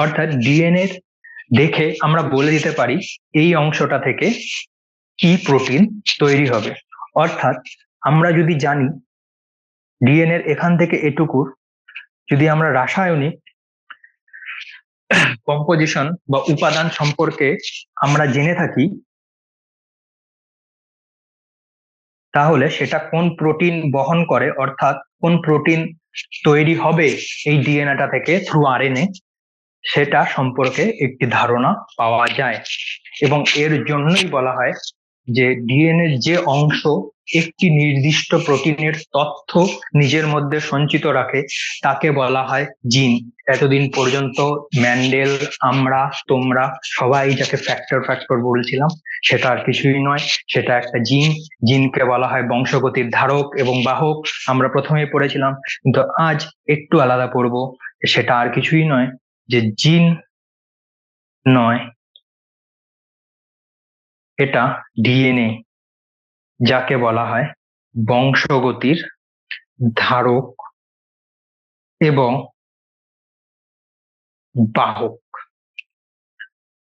অর্থাৎ ডিএনএ দেখে আমরা বলে দিতে পারি এই অংশটা থেকে কি প্রোটিন তৈরি হবে। অর্থাৎ আমরা যদি জানি ডিএনএ এখান থেকে এটুকুর যদি আমরা রাসায়নিক কম্পোজিশন বা উপাদান সম্পর্কে আমরা জেনে থাকি, তাহলে সেটা কোন প্রোটিন বহন করে, অর্থাৎ কোন প্রোটিন তৈরি হবে এই ডিএনএটা থেকে থ্রু আরএনএ, সেটা সম্পর্কে একটি ধারণা পাওয়া যায়। এবং এর জন্যই বলা হয় যে ডিএনএ যে অংশ একটি নির্দিষ্ট প্রোটিনের তথ্য নিজের মধ্যে সঞ্চিত রাখে, তাকে বলা হয় জিন। এতদিন পর্যন্ত ম্যান্ডেল, আমরা, তোমরা সবাই যাকে ফ্যাক্টর ফ্যাক্টর বলছিলাম, সেটা আর কিছুই নয়, সেটা একটা জিন। জিনকে বলা হয় বংশগতির ধারক এবং বাহক, আমরা প্রথমেই পড়েছিলাম। কিন্তু আজ একটু আলাদা পড়বো, সেটা আর কিছুই নয়, যে জিন নয়, এটা ডিএনএ, যাকে বলা হয় বংশগতির ধারক এবং বাহক।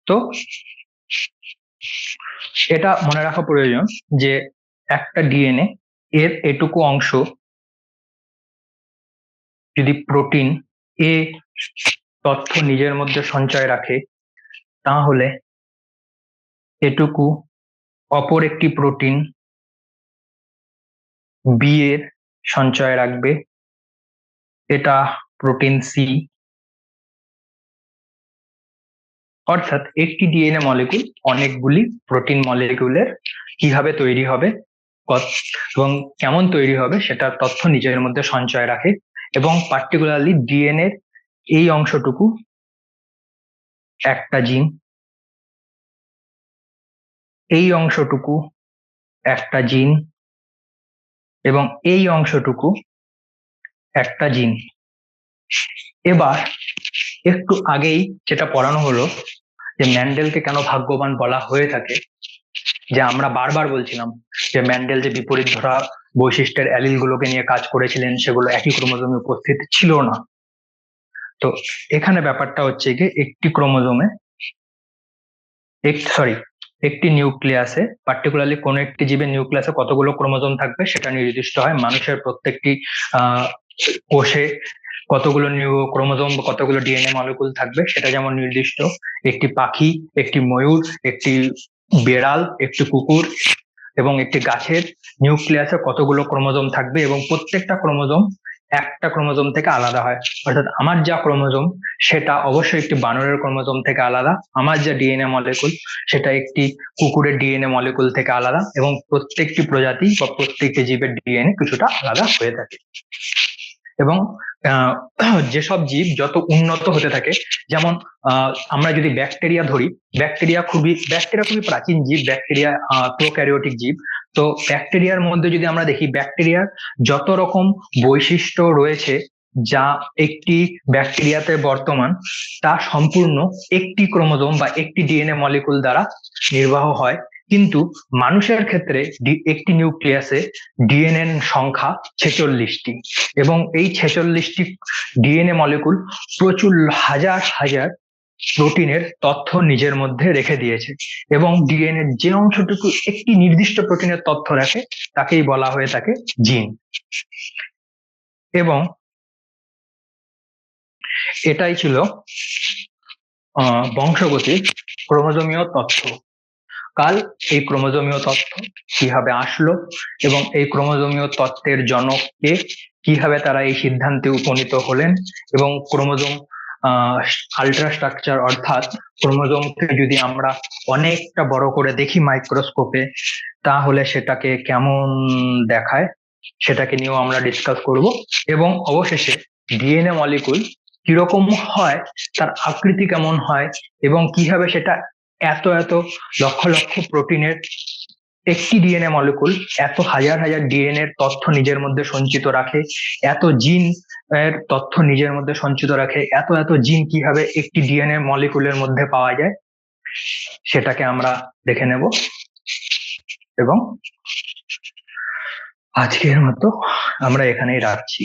তো এটা মনে রাখা প্রয়োজন যে একটা ডিএনএ এর এটুকু অংশ যদি প্রোটিন এ তথ্য নিজের মধ্যে সঞ্চয় রাখে, তাহলে এটুকু অপর একটি প্রোটিন বি এর সঞ্চয় রাখবে, এটা প্রোটিন সি। অর্থাৎ একটি ডিএনএ মলিকুল অনেকগুলি প্রোটিন মলিকুলের কিভাবে তৈরি হবে এবং কেমন তৈরি হবে সেটার তথ্য নিজের মধ্যে সঞ্চয় রাখে। এবং পার্টিকুলারলি ডিএনএ এই অংশটুকু একটা জিন, এই অংশটুকু একটা জিন, এবং এই অংশটুকু একটা জিন। এবার একটু আগেই যেটা পড়ানো হলো যে ম্যান্ডেলকে কেন ভাগ্যবান বলা হয়ে থাকে, যে আমরা বারবার বলছিলাম যে ম্যান্ডেল যে বিপরীত ধরা বৈশিষ্ট্যের অ্যালিল গুলোকে নিয়ে কাজ করেছিলেন, সেগুলো একই ক্রোমোজোমে উপস্থিত ছিল না। তো এখানে ব্যাপারটা হচ্ছে কি, একটি ক্রোমোজোমে একটি নিউক্লিয়াসে, পার্টিকুলারলি কোন একটি জীবের নিউক্লিয়াসে কতগুলো ক্রোমোজোম থাকবে সেটা নির্দিষ্ট হয়। মানুষের প্রত্যেকটি কোষে কতগুলো ক্রোমোজোম বা কতগুলো ডিএনএ মলিকুল থাকবে সেটা যেমন নির্দিষ্ট। একটি পাখি, একটি ময়ূর, একটি বেড়াল, একটি কুকুর এবং একটি গাছের নিউক্লিয়াসে কতগুলো ক্রোমোজোম থাকবে, এবং প্রত্যেকটা ক্রোমোজোম একটা ক্রোমোজোম থেকে আলাদা হয়। অর্থাৎ আমার যা ক্রোমোজোম সেটা অবশ্যই একটি বানরের ক্রোমোজোম থেকে আলাদা, আমার যা ডিএনএ মলিকুল সেটা একটি কুকুরের ডিএনএ মলিকুল থেকে আলাদা, এবং প্রত্যেকটি প্রজাতি বা প্রত্যেকটি জীবের ডিএনএ কিছুটা আলাদা হয়ে থাকে। এবং যেসব জীব যত উন্নত হতে থাকে, যেমন আমরা যদি ব্যাকটেরিয়া ধরি, ব্যাকটেরিয়া খুবই প্রাচীন জীব, ব্যাকটেরিয়া প্রোক্যারিওটিক জীব। তো ব্যাকটেরিয়ার মধ্যে যদি আমরা দেখি, ব্যাকটেরিয়ার যত রকম বৈশিষ্ট্য রয়েছে যা একটি ব্যাকটেরিয়াতে বর্তমান, তা সম্পূর্ণ একটি ক্রোমোজোম বা একটি ডিএনএ মলিকুল দ্বারা নির্বাহ হয়। কিন্তু মানুষের ক্ষেত্রে একটি নিউক্লিয়াসে ডিএনএ সংখ্যা 46টি, এবং এই 46টি ডিএনএ মলিকুল প্রচুর হাজার হাজার প্রোটিনের তথ্য নিজের মধ্যে রেখে দিয়েছে। এবং ডিএনএ যে অংশটুকু একটি নির্দিষ্ট প্রোটিনের তথ্য রাখে তাকেই বলা হয়ে থাকে জিন। এবং এটাই ছিল বংশগতির ক্রোমোজোমীয় তথ্য। কাল এই ক্রোমোজোমীয় তথ্য কিভাবে আসলো এবং এই ক্রোমোজোমীয় তত্ত্বের জনককে, কিভাবে তারা এই সিদ্ধান্তে উপনীত হলেন, এবং ক্রোমোজোম আল্ট্রাস্ট্রাকচার অর্থাৎ ক্রোমোজোমকে যদি আমরা অনেকটা বড় করে দেখি মাইক্রোস্কোপে তাহলে সেটাকে কেমন দেখায় সেটাকে নিয়েও আমরা ডিসকাস করব। এবং অবশেষে ডিএনএ মলিকুল কিরকম হয়, তার আকৃতি কেমন হয়, এবং কিভাবে সেটা এত এত লক্ষ লক্ষ প্রোটিনের একটি ডিএনএ মলিকুল এত হাজার হাজার ডিএনএ এর তথ্য নিজের মধ্যে সঞ্চিত রাখে, এত জিন এর তথ্য নিজের মধ্যে সঞ্চিত রাখে, এত এত জিন কিভাবে একটি ডিএনএ মলিকুলের মধ্যে পাওয়া যায় সেটাকে আমরা দেখে নেব। এবং আজকের মতো আমরা এখানেই রাখছি।